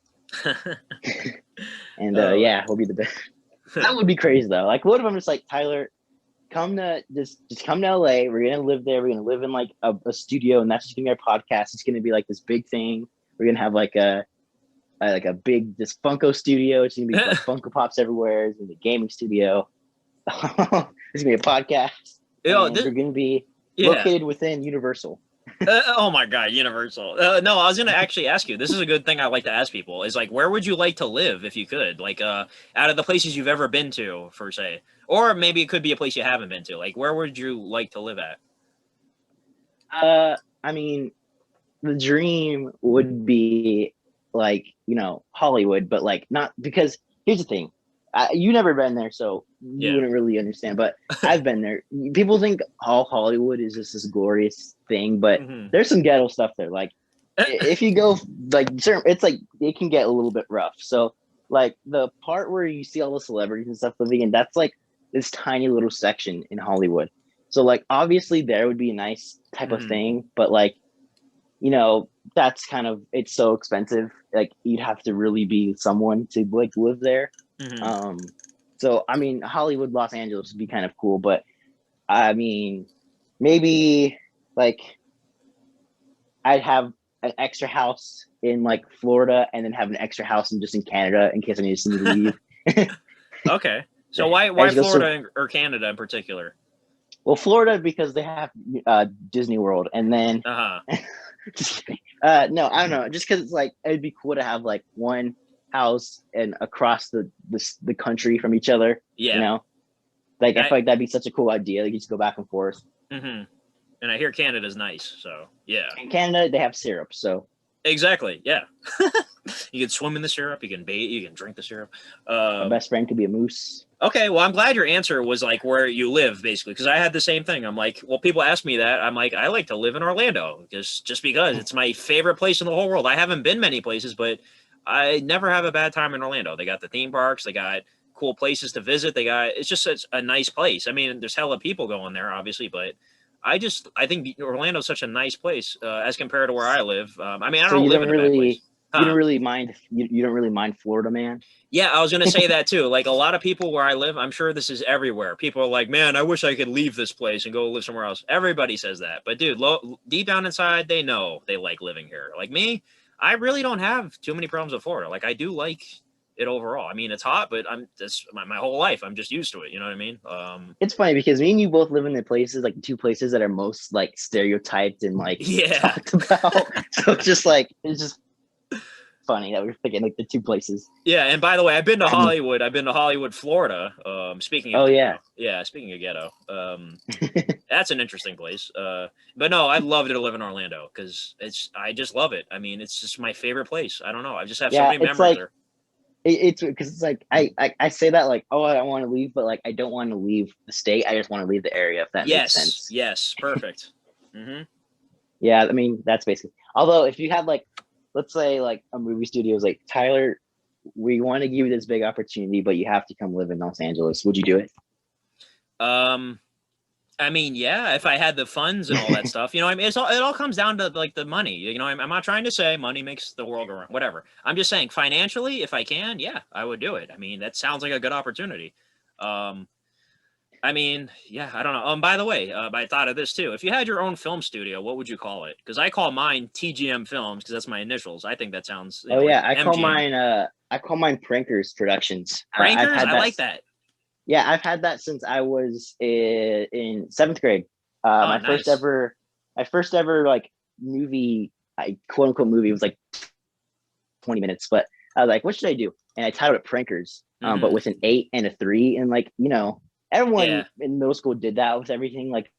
And Oh, yeah, we'll be the best. That would be crazy though. Like, what if I'm just like, Tyler, come to just come to LA. We're gonna live there. We're gonna live in like a studio, and that's just gonna be our podcast. It's gonna be like this big thing. We're gonna have like a big this Funko studio. It's gonna be like Funko Pops everywhere. It's gonna be a gaming studio. It's gonna be a podcast, yo, and this, we're gonna be yeah. located within Universal. Oh my God, Universal. No, I was gonna actually ask you. This is a good thing I like to ask people. Is like, where would you like to live if you could? Like, out of the places you've ever been to, for say, or maybe it could be a place you haven't been to. Like, where would you like to live at? I mean, the dream would be like Hollywood, but like not because here's the thing. You never been there, so you Yeah. wouldn't really understand. But I've been there. People think all Hollywood is just this glorious thing, but Hmm. there's some ghetto stuff there. Like if you go like certain, it's like it can get a little bit rough. So like the part where you see all the celebrities and stuff living in, that's like this tiny little section in Hollywood. So like obviously there would be a nice type of Hmm. thing, but like that's kind of it's so expensive. Like you'd have to really be someone to like live there. Hmm. Um, so I mean, Hollywood, Los Angeles would be kind of cool, but I mean, maybe like I'd have an extra house in like Florida, and then have an extra house in just in Canada in case I need to leave. Okay. So I why just go so Florida or Canada in particular? well, Florida because they have Disney World, and then Uh huh. just kidding. No, I don't know. Just because it's like it'd be cool to have like one house and across the country from each other. You Yeah. know, like I I. feel like that'd be such a cool idea. Like you just go back and forth. Hmm. And I hear Canada's nice. So yeah. In Canada, they have syrup, so Exactly. Yeah. You can swim in the syrup. You can bathe. You can drink the syrup. my Um, best friend could be a moose. Okay, well, I'm glad your answer was like where you live, basically, because I had the same thing. I'm like, well, people ask me that. I'm like, I like to live in Orlando, just because it's my favorite place in the whole world. I haven't been many places, but I never have a bad time in Orlando. They got the theme parks, they got cool places to visit. They got it's just such a nice place. I mean, there's hella people going there, obviously, but I think Orlando's such a nice place as compared to where I live. I mean, I So don't live in a bad place. you don't Huh? really mind you don't really mind Florida, man. Yeah, I was gonna say that too. Like a lot of people where I live, I'm sure this is everywhere. People are like, "Man, I wish I could leave this place and go live somewhere else." Everybody says that, but dude, deep down inside, they know they like living here. Like me, I really don't have too many problems with Florida. Like I do like it overall. I mean, it's hot, but I'm this my whole life. I'm just used to it. You know what I mean? It's funny because me and you both live in the places like two places that are most like stereotyped and like Yeah. talked about. So it's just like it's just funny that we're picking like the two places. Yeah, and by the way, I've been to I mean, Hollywood. I've been to Hollywood, Florida. Speaking of oh yeah. ghetto, yeah. Speaking of ghetto, that's an interesting place. But no, I'd love to live in Orlando because I just love it. I mean, it's just my favorite place. I don't know. I just have so Yeah, many it's memories like there. it's because it's like I say that like oh I don't want to leave, but like I don't want to leave the state. I just want to leave the area if that makes Yes, sense. yes, perfect. Hmm. Yeah, I mean that's basically. Although if you had like let's say like a movie studio is like Tyler, we want to give you this big opportunity, but you have to come live in Los Angeles. Would you do Um, I mean, yeah, if I had the funds and all that it? stuff, I mean, it all comes down to like the money. I'm not trying to say money makes the world go round. Whatever. I'm just saying financially, if I can, yeah, I would do it. I mean, that sounds like a good opportunity. Um, I mean, yeah, I don't know. By the way, I thought of this too. If you had your own film studio, what would you call it? Because I call mine TGM Films because that's my initials. I think that sounds, Oh like yeah, MGM. I call mine Prankers Productions. I've Prankers, had I that. like that. Yeah, I've had that since I was in seventh grade. Oh, nice. My first ever like movie, quote unquote movie was like 20 minutes, but I was like, what should I do? And I titled it Prankers, but Hmm. with an 8 and a 3, and like everyone Yeah. in middle school did that with everything. Like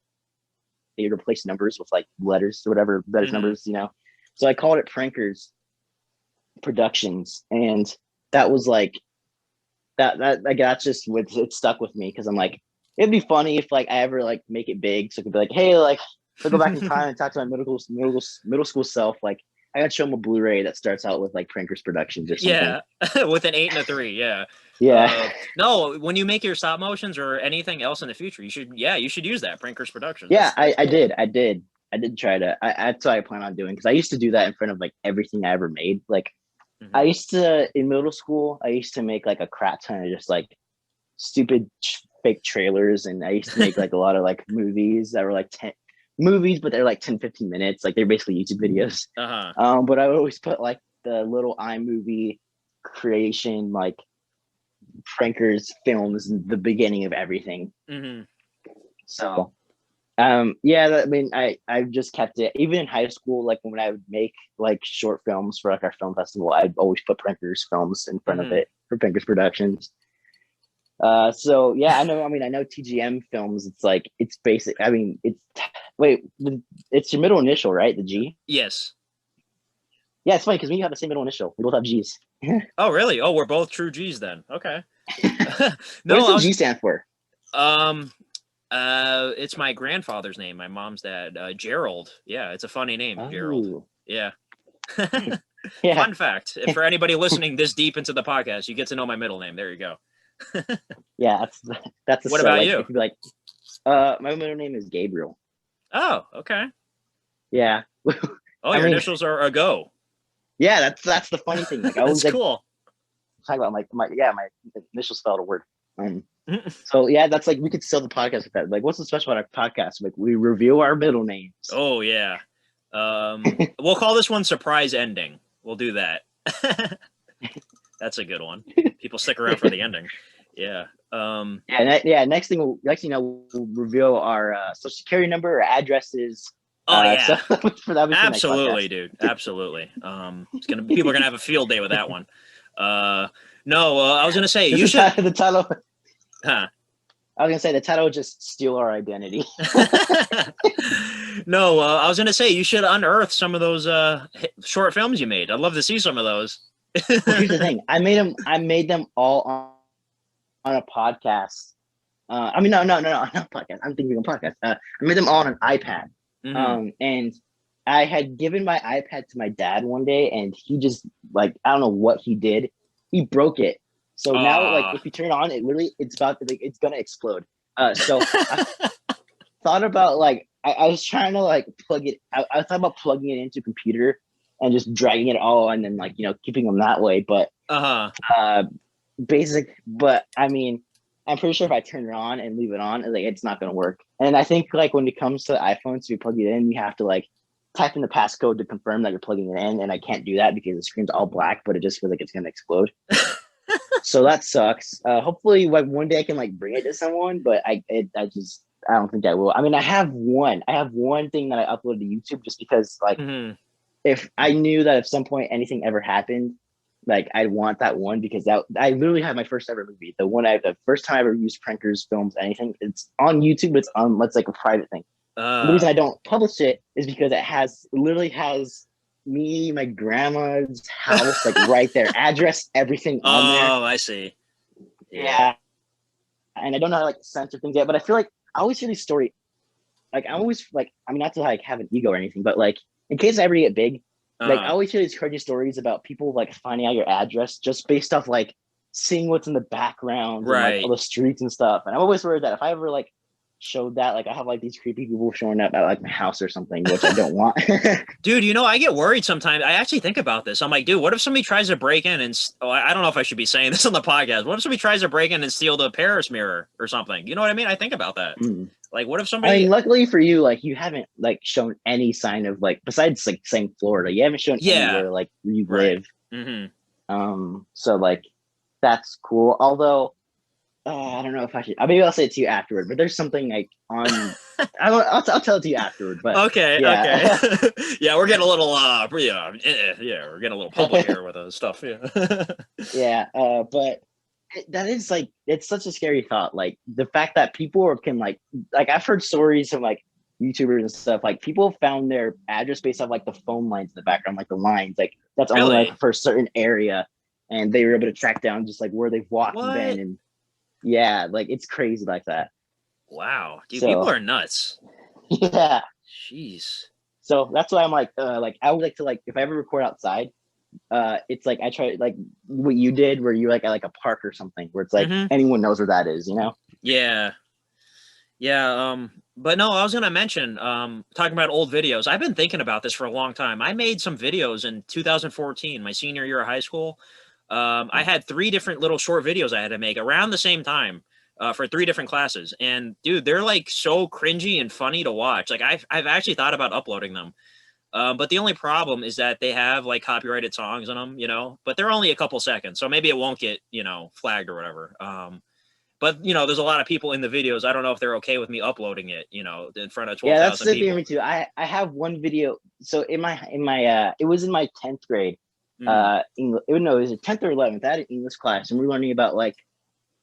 they replaced numbers with like letters or whatever letters Hmm. numbers. So I called it Prankers Productions, and that was like that like that's just what it stuck with me because I'm like it'd be funny if like I ever like make it big so I could be like hey like I'll go back in time and talk to my middle school self like I got to show him a Blu-ray that starts out with like Prankers Productions or something. Yeah, with an 8 and a 3. Yeah. Yeah. No, when you make your stop motions or anything else in the future, you should use that Prankers Productions. Yeah, That's I cool. did. I did try to. That's what I plan on doing because I used to do that in front of like everything I ever made. Like I Mhm. used to in middle school, I used to make like a crap ton of just like stupid fake trailers, and I used to make like a lot of like movies that were like 10 movies, but they're like 10, 15 minutes. Like they're basically YouTube videos. Uh-huh. But I would always put like the little iMovie creation like prankers films in the beginning of everything. Mhm. So yeah, I mean I've just kept it even in high school, like when I would make like short films for like our film festival, I'd always put Prankers films in front of Mhm. it for Prankers Productions. So yeah, I mean I know TGM films, it's like it's basic. I mean wait, it's your middle initial, right? The G. Yes. Yeah, it's funny because we have the same middle initial. We both have G's. Oh, really? Oh, we're both true G's then. Okay. What No, does I the was G stand for? um it's my grandfather's name, my mom's dad, Gerald. Yeah, it's a funny name, Gerald. Oh, Yeah. yeah, Fun fact. If for anybody listening this deep into the podcast, you get to know my middle name. There you go. yeah. That's a What set. about Like you? if you like, my middle name is Gabriel. Oh, okay. Yeah, Oh, I your mean, initials are a go. yeah. That's the funny thing. Like I That's always like cool. talk about my initials spelled a word. So yeah, that's like we could sell the podcast with that. Like, what's so special about our podcast? Like we reveal our middle names. Oh yeah. We'll call this one surprise ending. We'll do that. That's a good one. People stick around for the ending. Yeah. Yeah. Next thing you know, we'll reveal our social security number, our addresses. Oh So yeah. for that, for the next Absolutely, podcast. dude. Absolutely. People are gonna have a field day with that one. No, I was gonna say This you is should. the title. Huh. I was gonna say the title would just steal our identity. No, I was gonna say you should unearth some of those short films you made. I'd love to see some of those. Well, here's the thing. I made them all on a podcast. I mean, no, not podcast. I'm thinking of podcast. I made them all on an iPad. Hmm. And I had given my iPad to my dad one day, and he just like I don't know what he did. He broke it. So now, like, Ah. if you turn it on, it's about to, like, it's gonna explode. So I thought about like I was trying to like plug it. I thought about plugging it into a computer and just dragging it all, and then like keeping them that way. But Uh-huh. but I mean, I'm pretty sure if I turn it on and leave it on, like it's not gonna work. And I think like when it comes to iPhones, if you plug it in, you have to like type in the passcode to confirm that you're plugging it in, and I can't do that because the screen's all black, but it just feels like it's gonna explode. So that sucks. Hopefully, like one day I can like bring it to someone, but I don't think I will. I mean, I have one thing that I uploaded to YouTube just because like Hmm. if I knew that at some point anything ever happened, like I'd want that one because that I literally had my first ever movie. The first time I ever used Prankers films anything. It's on YouTube. It's like a private thing. And the Uh. reason I don't publish it is because it literally has me, my grandma's house, like right there, address, everything on there. Oh, I see. Yeah. Yeah, and I don't know how to like censor things yet, but I feel like I always hear these stories. Like I'm always like, I mean, not to like have an ego or anything, but like in case I ever get big, like I Uh. always hear these crazy stories about people like finding out your address just based off like seeing what's in the background and like all Right. the streets and stuff. And I'm always worried that if I ever like showed that, like I have like these creepy people showing up at like my house or something, which I don't want. Dude, I get worried sometimes. I actually think about this. I'm like, dude, what if somebody tries to break in and I don't know if I should be saying this on the podcast. What if somebody tries to break in and steal the Paris mirror or something? You know what I mean? I think about that. Mm. Like, what if I somebody? mean, luckily for you, like you haven't like shown any sign of like besides like saying Florida, you haven't shown Yeah. anywhere like where you Right. live. Mm-hmm. So like that's cool. Although I don't know if I should. Maybe I'll say it to you afterward. But there's something like on. I'll tell it to you afterard. But Okay. yeah, Okay. Yeah, we're getting a little yeah, we're getting a little public here with stuff. Yeah. yeah. But that is like it's such a scary thought. Like the fact that people can like I've heard stories of like YouTubers and stuff. Like people found their address based off like the phone lines in the background, like the lines. Like that's only Really? like for a certain area, and they were able to track down just like where they've walked and What? been. And yeah, like it's crazy like that. Wow, dude, people So are nuts. yeah. Jeez. So that's why I'm like I would like to like if I ever record outside, it's like I try like what you did where you're like at like a park or something where it's like anyone knows where that is, you know? Yeah. Yeah, but no, I was gonna mention, talking about old videos. I've been thinking about this for a long time. I made some videos in 2014, my senior year of high school. I had 3 different little short videos I had to make around the same time, for 3 different classes. And dude, they're like so cringy and funny to watch. Like I've actually thought about uploading them. But the only problem is that they have like copyrighted songs in them, you know, but they're only a couple seconds. So maybe it won't get, you know, flagged or whatever. But you know, there's a lot of people in the videos. I don't know if they're okay with me uploading it, you know, in front of Yeah, that's 12,000 the thing people. with me too. I have one video. So in my it was in my 10th grade. Mm, English, no, it was a 10th or 11th. I had an English class, and we were learning about like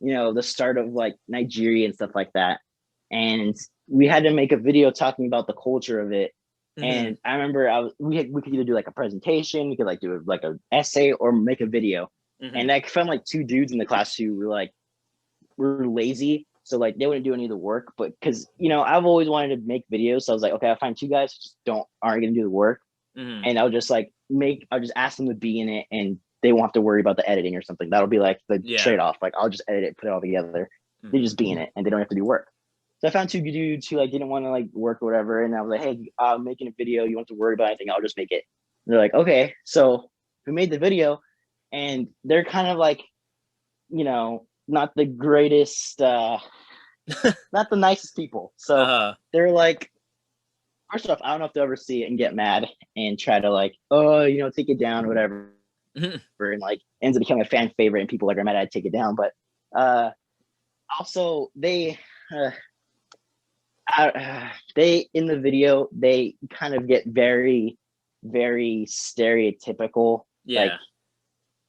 the start of like Nigeria and stuff like that. And we had to make a video talking about the culture of it. hmm And I remember we could either do like a presentation, we could like do like an essay or make a video. hmm And I found like 2 dudes in the class who were lazy, so like they wouldn't do any of the work. But because I've always wanted to make videos, so I was like, okay, I'll find 2 guys who just aren't gonna do the work, hmm and I'll just ask them to be in it, and they won't have to worry about the editing or something. That'll be like the Yeah. trade off. Like I'll just edit it, put it all together. They hmm just be in it, and they don't have to do work. So I found 2 dudes who like didn't want to like work or whatever, and I was like, hey, I'm making a video. You don't have to worry about anything. I'll just make it. And they're like, okay. So we made the video, and they're kind of like, not the greatest, not the nicest people. So Uh, they're like, first off, I don't know if they'll ever see it and get mad and try to like, oh, take it down or whatever, and like ends up becoming a fan favorite and people like are mad at take it down. But also uh, they in the video they kind of get very, very stereotypical, like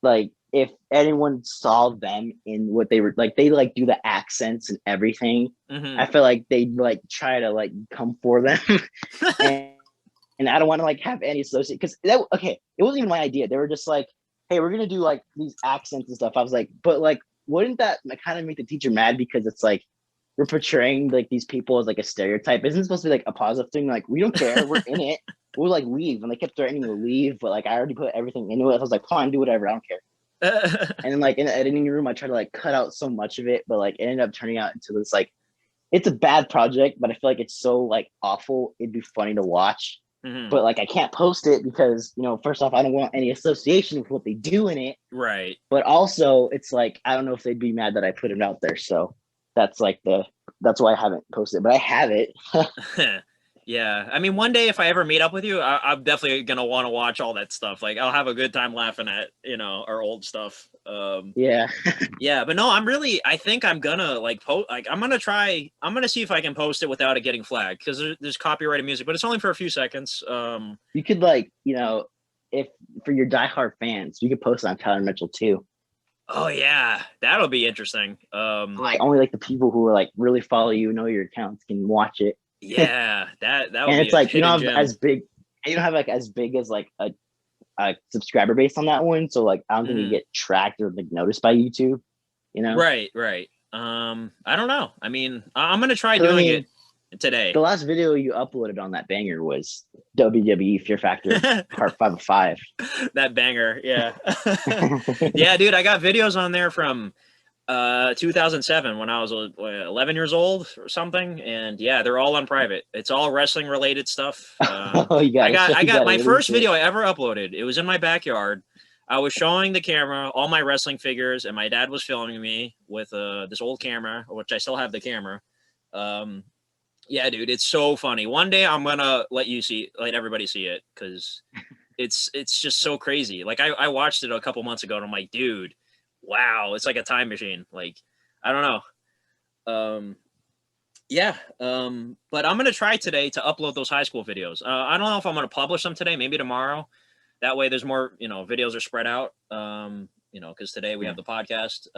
yeah. if anyone saw them in what they were like, they like do the accents and everything. hmm I feel like they like try to like come for them. and and I don't want to like have any associate because that okay, it wasn't even my idea. They were just like, hey, we're gonna do like these accents and stuff. I was like, but like, wouldn't that like, kind of make the teacher mad because it's like we're portraying like these people as like a stereotype? Isn't it supposed to be like a positive thing? Like we don't care, we're in it. We'll like leave, and they kept threatening to leave, but like I already put everything into it. I was like, fine, do whatever, I don't care. And then like in the editing room, I tried to like cut out so much of it, but like it ended up turning out into this like it's a bad project, but I feel like it's so like awful. It'd be funny to watch, hmm but like I can't post it because first off, I don't want any association with what they do in it. Right. But also, it's like I don't know if they'd be mad that I put it out there. So that's like that's why I haven't posted it, but I have it. Yeah. I mean, one day if I ever meet up with you, I'm definitely gonna want to watch all that stuff. Like, I'll have a good time laughing at our old stuff. Yeah. Yeah, but no, I think I'm gonna like post. Like, I'm gonna see if I can post it without it getting flagged because there's copyrighted music, but it's only for a few seconds. You could like if for your diehard fans, you could post it on Tyler Mitchell too. Oh yeah, that'll be interesting. Like only like the people who are like really follow you, know your accounts can watch it. Yeah, that would And be it's a like hidden gem. you don't have like as big as like a subscriber base on that one, so like I don't think you Mhm. get tracked or like noticed by YouTube, you know. Right, right. I don't know. I mean, I'm gonna try So I doing it mean, the today. last video you uploaded on that banger was WWE Fear Factor Part 5 of 5. That banger, yeah. Yeah, dude, I got videos on there from 2007 when I was 11 years old or something, and yeah, they're all on private. It's all wrestling related stuff. Oh, you I gotta got show, I you got gotta my release first it. video I ever uploaded. It was in my backyard. I was showing the camera all my wrestling figures, and my dad was filming me with this old camera, which I still have the camera. Um, yeah, dude, it's so funny. One day I'm gonna let everybody see it because it's just so crazy. Like I watched it a couple months ago, and I'm like, dude, wow, it's like a time machine. Like I don't know. Yeah, but I'm gonna try today to upload those high school videos. I don't know if I'm gonna publish them today, maybe tomorrow. That way, there's more, videos are spread out. Because today we Yeah. have the podcast.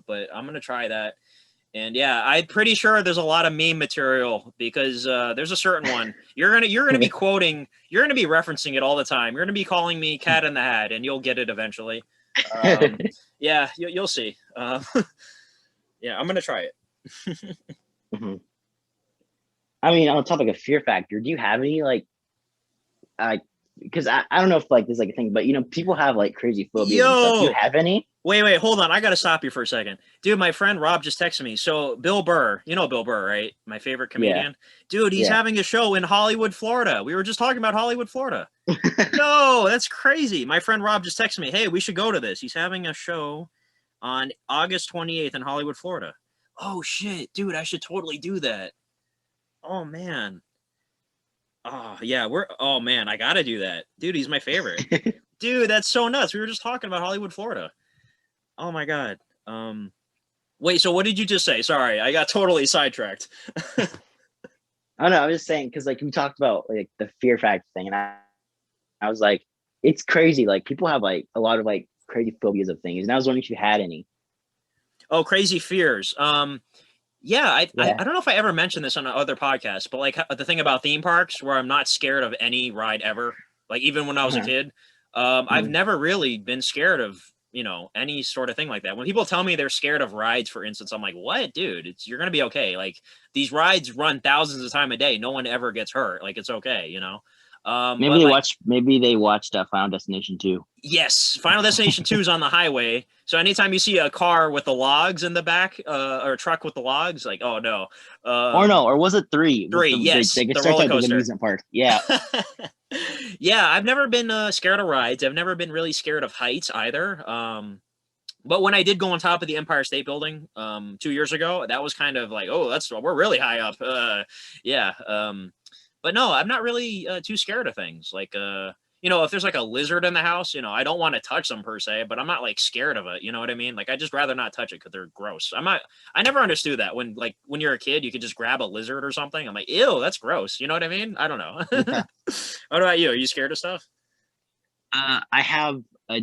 But I'm gonna try that. And yeah, I'm pretty sure there's a lot of meme material because there's a certain one you're gonna be quoting, you're gonna be referencing it all the time. You're gonna be calling me Cat in the Hat, and you'll get it eventually. Yeah, you'll see. Yeah, I'm gonna try it. Mhm. I mean, on the topic of Fear Factor, do you have any like I because I don't know if like this is like a thing, but people have like crazy phobias and stuff. Do you Yo, have any? wait, hold on. I gotta stop you for a second, dude. My friend Rob just texted me. So Bill Burr, you know Bill Burr, right? My favorite Yeah, comedian, dude. He's yeah. having a show in Hollywood, Florida. We were just talking about Hollywood, Florida. Yo, that's crazy. My friend Rob just texted me. Hey, we should go to this. He's having a show on August 28th in Hollywood, Florida. Oh shit, dude, I should totally do that. Oh man. Oh yeah, oh man, I gotta do that. Dude, he's my favorite. Dude, that's so nuts. We were just talking about Hollywood, Florida. Oh my god. Wait, so what did you just say? Sorry, I got totally sidetracked. I don't know. I was just saying because like we talked about like the fear factor thing, and I was like, it's crazy. Like people have like a lot of like crazy phobias of things, and I was wondering if you had any. Oh, crazy fears. Yeah, Yeah. I don't know if I ever mentioned this on other podcasts, but like the thing about theme parks where I'm not scared of any ride ever, like even when I was a Uh-huh. kid, I've Mhm. never really been scared of, any sort of thing like that. When people tell me they're scared of rides, for instance, I'm like, what, dude? You're gonna be okay. Like these rides run thousands of times a day. No one ever gets hurt. Like it's okay. Maybe But they like watched. Maybe they watched Final Destination too. yes, Final Destination 2 is on the highway. So anytime you see a car with the logs in the back, or a truck with the logs, like, oh no. Or Um, no, or was it three with 3, the yes, it the starts roller out like the coaster. amusement park? Yeah. Yeah, I've never been scared of rides. I've never been really scared of heights either. But when I did go on top of the Empire State Building 2 years ago, that was kind of like, oh, we're really high up. Yeah. But no, I'm not really too scared of things. Like, if there's like a lizard in the house, I don't want to touch them per se, but I'm not like scared of it. You know what I mean? Like, I just rather not touch it because they're gross. I never understood that when you're a kid, you could just grab a lizard or something. I'm like, ew, that's gross. You know what I mean? I don't know. Yeah. What about you? Are you scared of stuff? I have a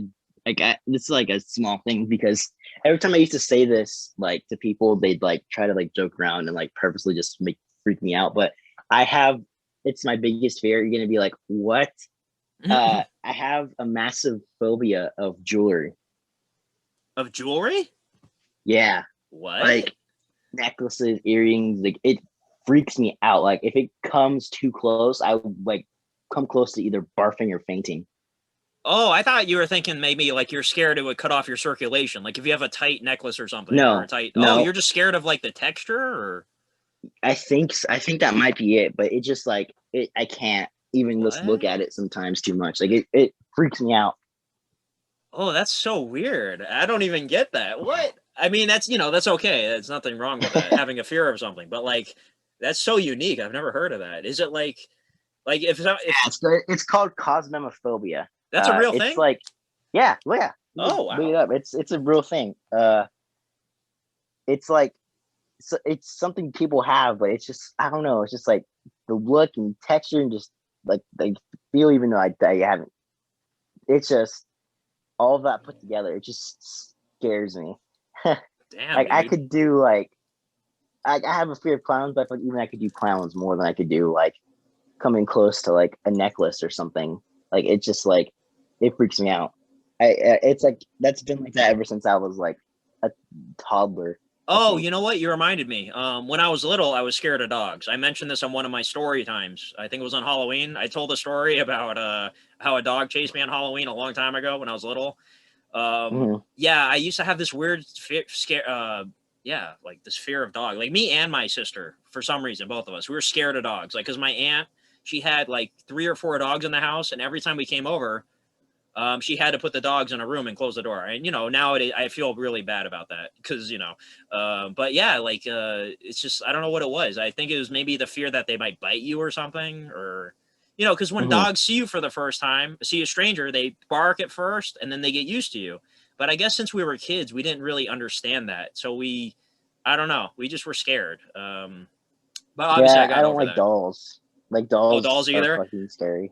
this is like a small thing because every time I used to say this like to people, they'd like try to like joke around and like purposely just make freak me out. But I have it's my biggest fear. You're gonna be like, what? I have a massive phobia of jewelry. Of jewelry? Yeah, What? like necklaces, earrings. Like it freaks me out. Like if it comes too close, I would like come close to either barfing or fainting. Oh, I thought you were thinking maybe like you're scared it would cut off your circulation. Like if you have a tight necklace or something or a No, tight. Oh, you're no. just scared of like the texture or I think that might be it, but it just like it. I can't even just look what? at it sometimes too much. Like it freaks me out. Oh, that's so weird. I don't even get that. What? I mean, that's okay. There's nothing wrong with that, having a fear of something. But like that's so unique. I've never heard of that. Is it like if It's called cosmemophobia. that's a real It's thing? like yeah, well, yeah. Oh, Look it wow. up. It's a real thing. It's like it's something people have, but it's just I don't know. It's just like the look and texture and just like they feel even though I haven't. It's just all of that put together. It just scares me. Damn, Like I dude. could do like I have a fear of clowns, but even I could do clowns more than I could do like coming close to like a necklace or something. Like it's just like it freaks me out. It's like that's been like that ever since I was like a toddler. I Oh, think. you know what? You reminded me. When I was little, I was scared of dogs. I mentioned this on one of my story times. I think it was on Halloween. I told a story about how a dog chased me on Halloween a long time ago when I was little. Mhm. Yeah, I used to have this weird scare. Yeah, like this fear of dog. Like me and my sister, for some reason, both of us, we were scared of dogs. Like, cause my aunt, she had like 3 or 4 dogs in the house, and every time we came over, she had to put the dogs in a room and close the door. And nowadays I feel really bad about that because but yeah, like it's just I don't know what it was. I think it was maybe the fear that they might bite you or something, or because when Mhm. dogs see you for the first time, see a stranger, they bark at first and then they get used to you. But I guess since we were kids, we didn't really understand that, so I don't know, we just were scared. But obviously I Yeah, I got don't over like that. dolls. Like Oh, dolls dolls are either. fucking scary.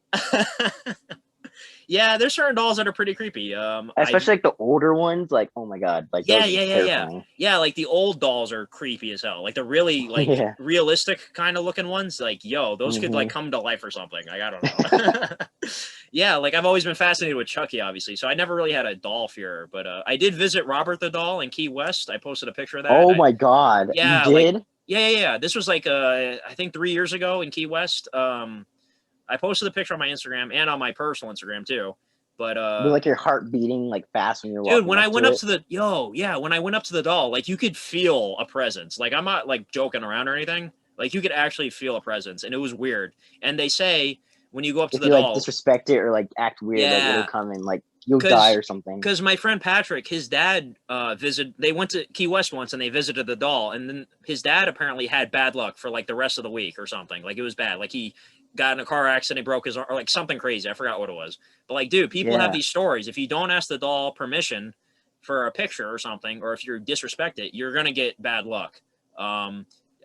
Yeah, there's certain dolls that are pretty creepy. I've Especially like the older ones. Like oh my god, like Yeah, those are yeah, yeah, yeah. terrifying. Yeah, like the old dolls are creepy as hell. Like the really like Yeah. realistic kind of looking ones, like yo, those could like Hmm. come to life or something. Like I don't know. Yeah, like I've always been fascinated with Chucky, obviously. So I never really had a doll fear, but I did visit Robert the doll in Key West. I posted a picture of that. Oh my god, you Yeah, like did? yeah. This was like I think 3 years ago in Key West. I posted the picture on my Instagram and on my personal Instagram too. But Was like your heart beating like fast when you're dude, walking when up I went to up it? to the when I went up to the doll, like you could feel a presence. Like I'm not like joking around or anything. Like you could actually feel a presence, and it was weird. And they say when you go up to If the you like doll, disrespect it or like act weird, like it'll yeah, come and like you'll die because or something. my friend Patrick, his dad they went to Key West once and they visited the doll, and then his dad apparently had bad luck for like the rest of the week or something. Like it was bad. Like he got in a car accident, he broke his arm, or like something crazy. I forgot what it was. But like, dude, people have Yeah, these stories. If you don't ask the doll permission for a picture or something, or if you disrespect it, you're gonna get bad luck.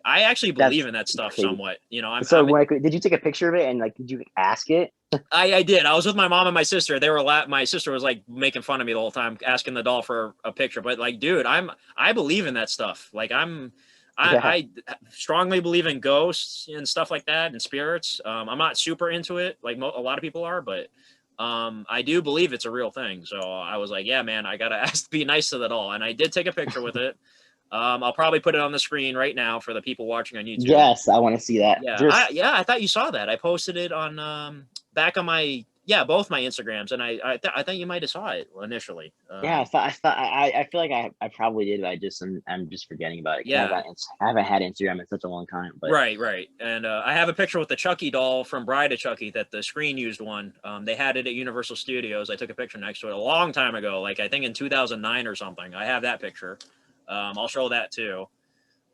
I actually believe that's in that stuff crazy. somewhat. You know, So like, did you take a picture of it and like did you ask it? I did. I was with my mom and my sister. They were my sister was like making fun of me the whole time, asking the doll for a picture. But like, dude, I believe in that stuff. Like Yeah, I strongly believe in ghosts and stuff like that and spirits. I'm not super into it like a lot of people are, but I do believe it's a real thing. So I was like, yeah, man, I gotta be nice to the doll, and I did take a picture with it. I'll probably put it on the screen right now for the people watching on YouTube. yes, I want to see that. Yeah, There's I thought you saw that. I posted it on back on my both my Instagrams, and I thought you might have saw it initially. yeah, I feel like I probably did, but I'm just forgetting about it because Yeah, I haven't had Instagram in such a long time. But right, and I have a picture with the Chucky doll from Bride of Chucky that the screen used one. They had it at Universal Studios. I took a picture next to it a long time ago, like I think in 2009 or something. I have that picture. I'll show that too.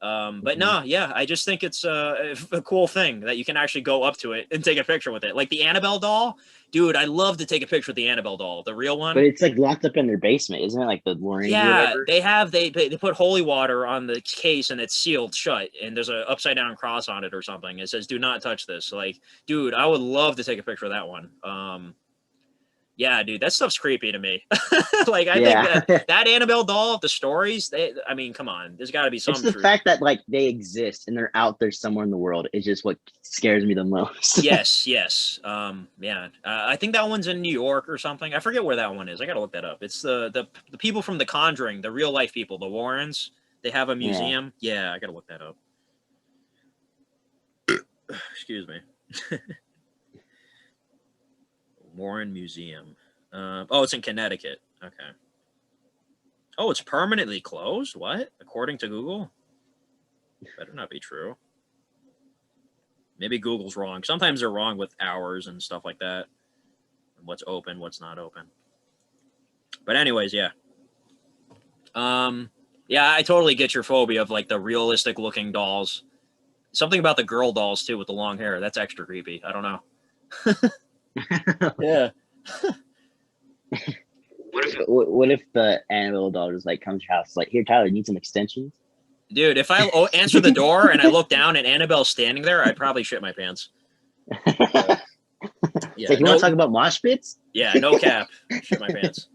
But mhm. no, yeah, I just think it's a cool thing that you can actually go up to it and take a picture with it. Like the Annabelle doll, dude, I love to take a picture with the Annabelle doll, the real But one. it's like locked up in their basement, isn't it? Like the Warrens or Yeah, whatever. they put holy water on the case and it's sealed shut, and there's a upside down cross on it or something. It says "Do not touch this." Like, dude, I would love to take a picture of that one. Yeah, dude, that stuff's creepy to me. Like, I think Yeah, that Annabelle doll, the stories, I mean, come on, there's got to be it's some the truth. fact that like they exist and they're out there somewhere in the world. Is just what scares me the most. Yes. Yeah. I think that one's in New York or something. I forget where that one is. I gotta look that up. It's the people from The Conjuring, the real life people, the Warrens. They have a Yeah. museum. Yeah, I gotta look that up. Excuse me. Warren Museum. Oh, it's in Connecticut. Okay. Oh, it's permanently closed? What? According to Google? Better not be true. Maybe Google's wrong. Sometimes they're wrong with hours and stuff like that. And what's open, what's not open. But anyways, yeah. Yeah, I totally get your phobia of like the realistic looking dolls. Something about the girl dolls too with the long hair. That's extra creepy. I don't know. Yeah. What if the Annabelle doll just like comes to your house like, here, Tyler, you need some extensions? Dude, if I answer the door and I look down and Annabelle's standing there, I'd probably shit my pants. It's Yeah, like, you want to talk about mosh pits? yeah, no cap. Shit my pants.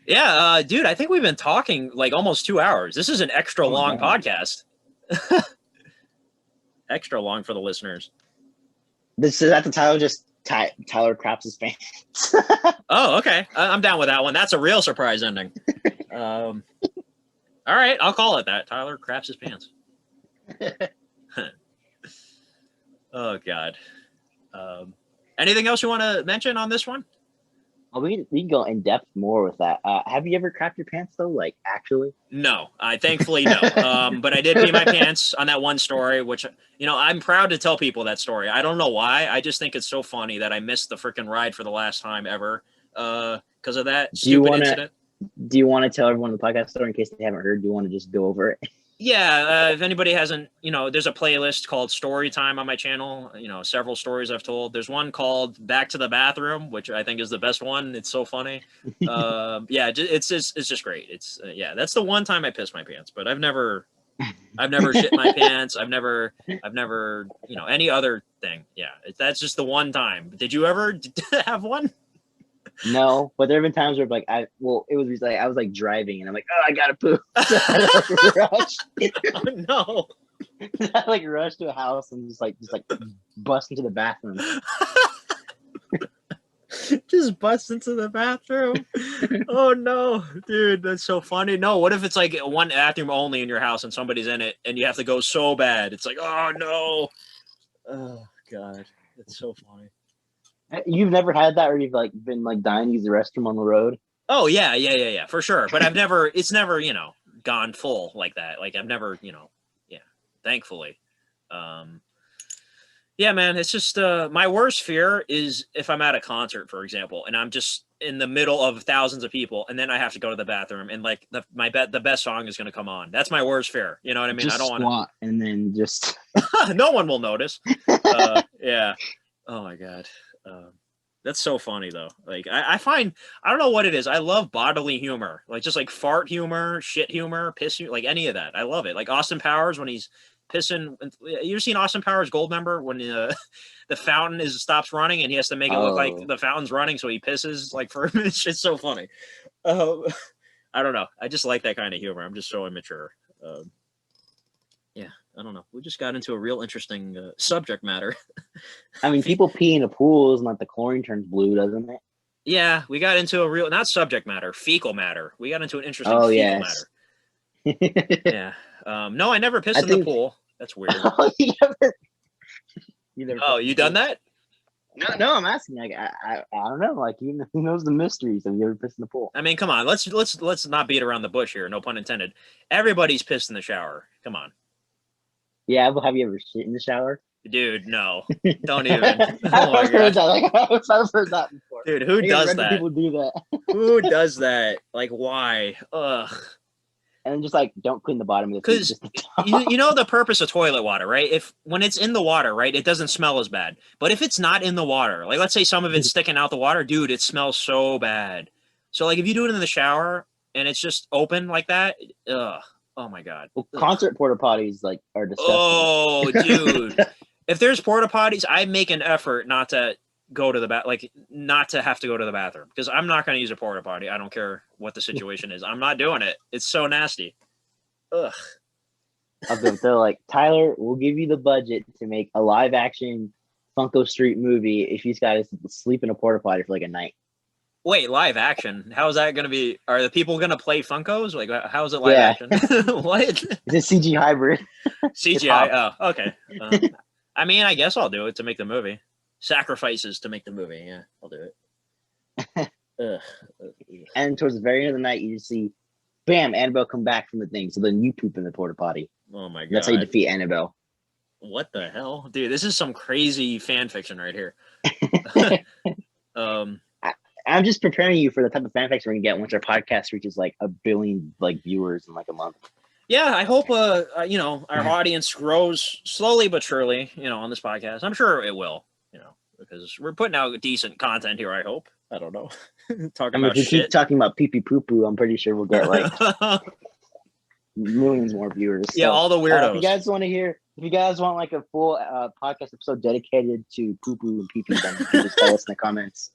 Yeah, dude, I think we've been talking like almost 2 hours. This is an extra Oh my long God. podcast. Extra long for the listeners. This is at the title, just Tyler craps his pants. Oh, okay. I'm down with that one. That's a real surprise ending. All right, I'll call it that. Tyler craps his pants. Oh, God. Anything else you want to mention on this one? Well, we can go in depth more with that. Have you ever crapped your pants though? Like actually? No, I thankfully no. But I did pee my pants on that one story, which I'm proud to tell people that story. I don't know why. I just think it's so funny that I missed the freaking ride for the last time ever because of that stupid incident. Do you want to tell everyone the podcast story in case they haven't heard? Do you want to just go over it? Yeah, if anybody hasn't, there's a playlist called Story Time on my channel. Several stories I've told. There's one called Back to the Bathroom, which I think is the best one. It's so funny. Yeah, it's just great. It's that's the one time I pissed my pants, but I've never shit my pants. I've never, any other thing. Yeah, that's just the one time. Did you ever have one? No, but there have been times where it was like I was like driving and I'm like, oh, I gotta poop. So I like rush. Oh, no. I like rush to a house and just bust into the bathroom. Just bust into the bathroom. Oh no, dude, that's so funny. No, what if it's like one bathroom only in your house and somebody's in it and you have to go so bad? It's like, oh no. Oh God, it's so funny. You've never had that, or you've like been like dying to use the restroom on the road? Oh yeah, for sure. But it's never, gone full like that. Like I've never, yeah, thankfully. Um, yeah, man, it's just my worst fear is if I'm at a concert, for example, and I'm just in the middle of thousands of people, and then I have to go to the bathroom, and like the best song is going to come on. That's my worst fear. You know what I mean? I Just don't want squat and then just. to. No one will notice. Yeah. Oh my God. That's so funny though. Like I find I don't know what it is. I love bodily humor, like just like fart humor, shit humor, piss humor, like any of that. I love it. Like Austin Powers when he's pissing. You ever seen Austin Powers Goldmember when the fountain stops running and he has to make it look like Oh, the fountain's running, so he pisses like for a minute. It's so funny. Uh, I don't know. I just like that kind of humor. I'm just so immature. Yeah, I don't know. We just got into a real interesting subject matter. I mean, people pee in the pools and like the chlorine turns blue, doesn't it? Yeah, we got into a real not subject matter, fecal matter. We got into an interesting Oh fecal yes. matter. Yeah. No, I never pissed I in the think. pool. That's weird. Oh, you never Oh, pissed in you the done pool? that? No. I'm asking. Like, I don't know. Like, who knows the mysteries? Have you ever pissed in the pool? I mean, come on. Let's not beat around the bush here. No pun intended. Everybody's pissed in the shower. Come on, Yeah, but have you ever shit in the shower? dude. No, don't even. Oh my I've heard God, that. Like, I've heard that before. dude. Who I think I've does read that? people do that, Who does that? Like, why? Ugh. and then just like don't clean the bottom of the feet, Because just the you top. know the purpose of toilet water, right? If when it's in the water, right, it doesn't smell as bad. But if it's not in the water, like let's say some of it's sticking out the water, dude, it smells so bad. So like if you do it in the shower and it's just open like that, ugh, oh my God, Well, ugh. concert porta potties like are disgusting. Oh, dude, if there's porta potties, I make an effort not to go to the like not to have to go to the bathroom because I'm not going to use a porta potty. I don't care what the situation is. I'm not doing it. It's so nasty. Ugh. They're like, Tyler, we'll give you the budget to make a live action Funko Street movie if he's got to sleep in a porta potty for like a night. Wait, live action? How is that going to be? Are the people going to play Funkos? Like, how is it live Yeah, action? What? it's a CG hybrid. It's CGI? Hop. Oh, okay. I mean, I guess I'll do it to make the movie. Sacrifices to make the movie. Yeah, I'll do it. Ugh. And towards the very end of the night, you just see, bam, Annabelle come back from the thing. So then you poop in the porta potty. Oh my That's how you God. defeat Annabelle. What the hell? Dude, this is some crazy fan fiction right here. um, I'm just preparing you for the type of fan fiction we're gonna get once our podcast reaches like 1 billion like viewers in like a month. yeah, I hope our audience grows slowly but surely, on this podcast. I'm sure it will, because we're putting out decent content here, I hope. I don't know. Talking I mean, about if we keep shit. talking about pee pee poo poo, I'm pretty sure we'll get like millions more viewers. Yeah, So, all the weirdos. if you guys want like a full podcast episode dedicated to poo poo and pee pee, then you can just tell us in the comments.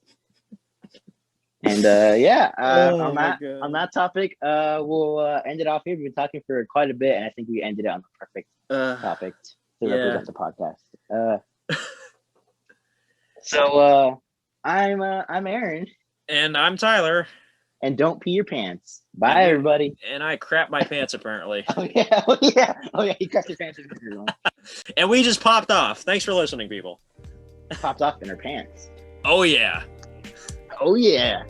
And on that topic, we'll end it off here. We've been talking for quite a bit, and I think we ended it on the perfect topic to represent the podcast. So I'm Aaron, and I'm Tyler, and don't pee your pants. Bye, everybody. And I crap my pants apparently. Oh yeah. He crapped his pants. And we just popped off. Thanks for listening, people. Popped off in her pants. Oh yeah. Oh yeah.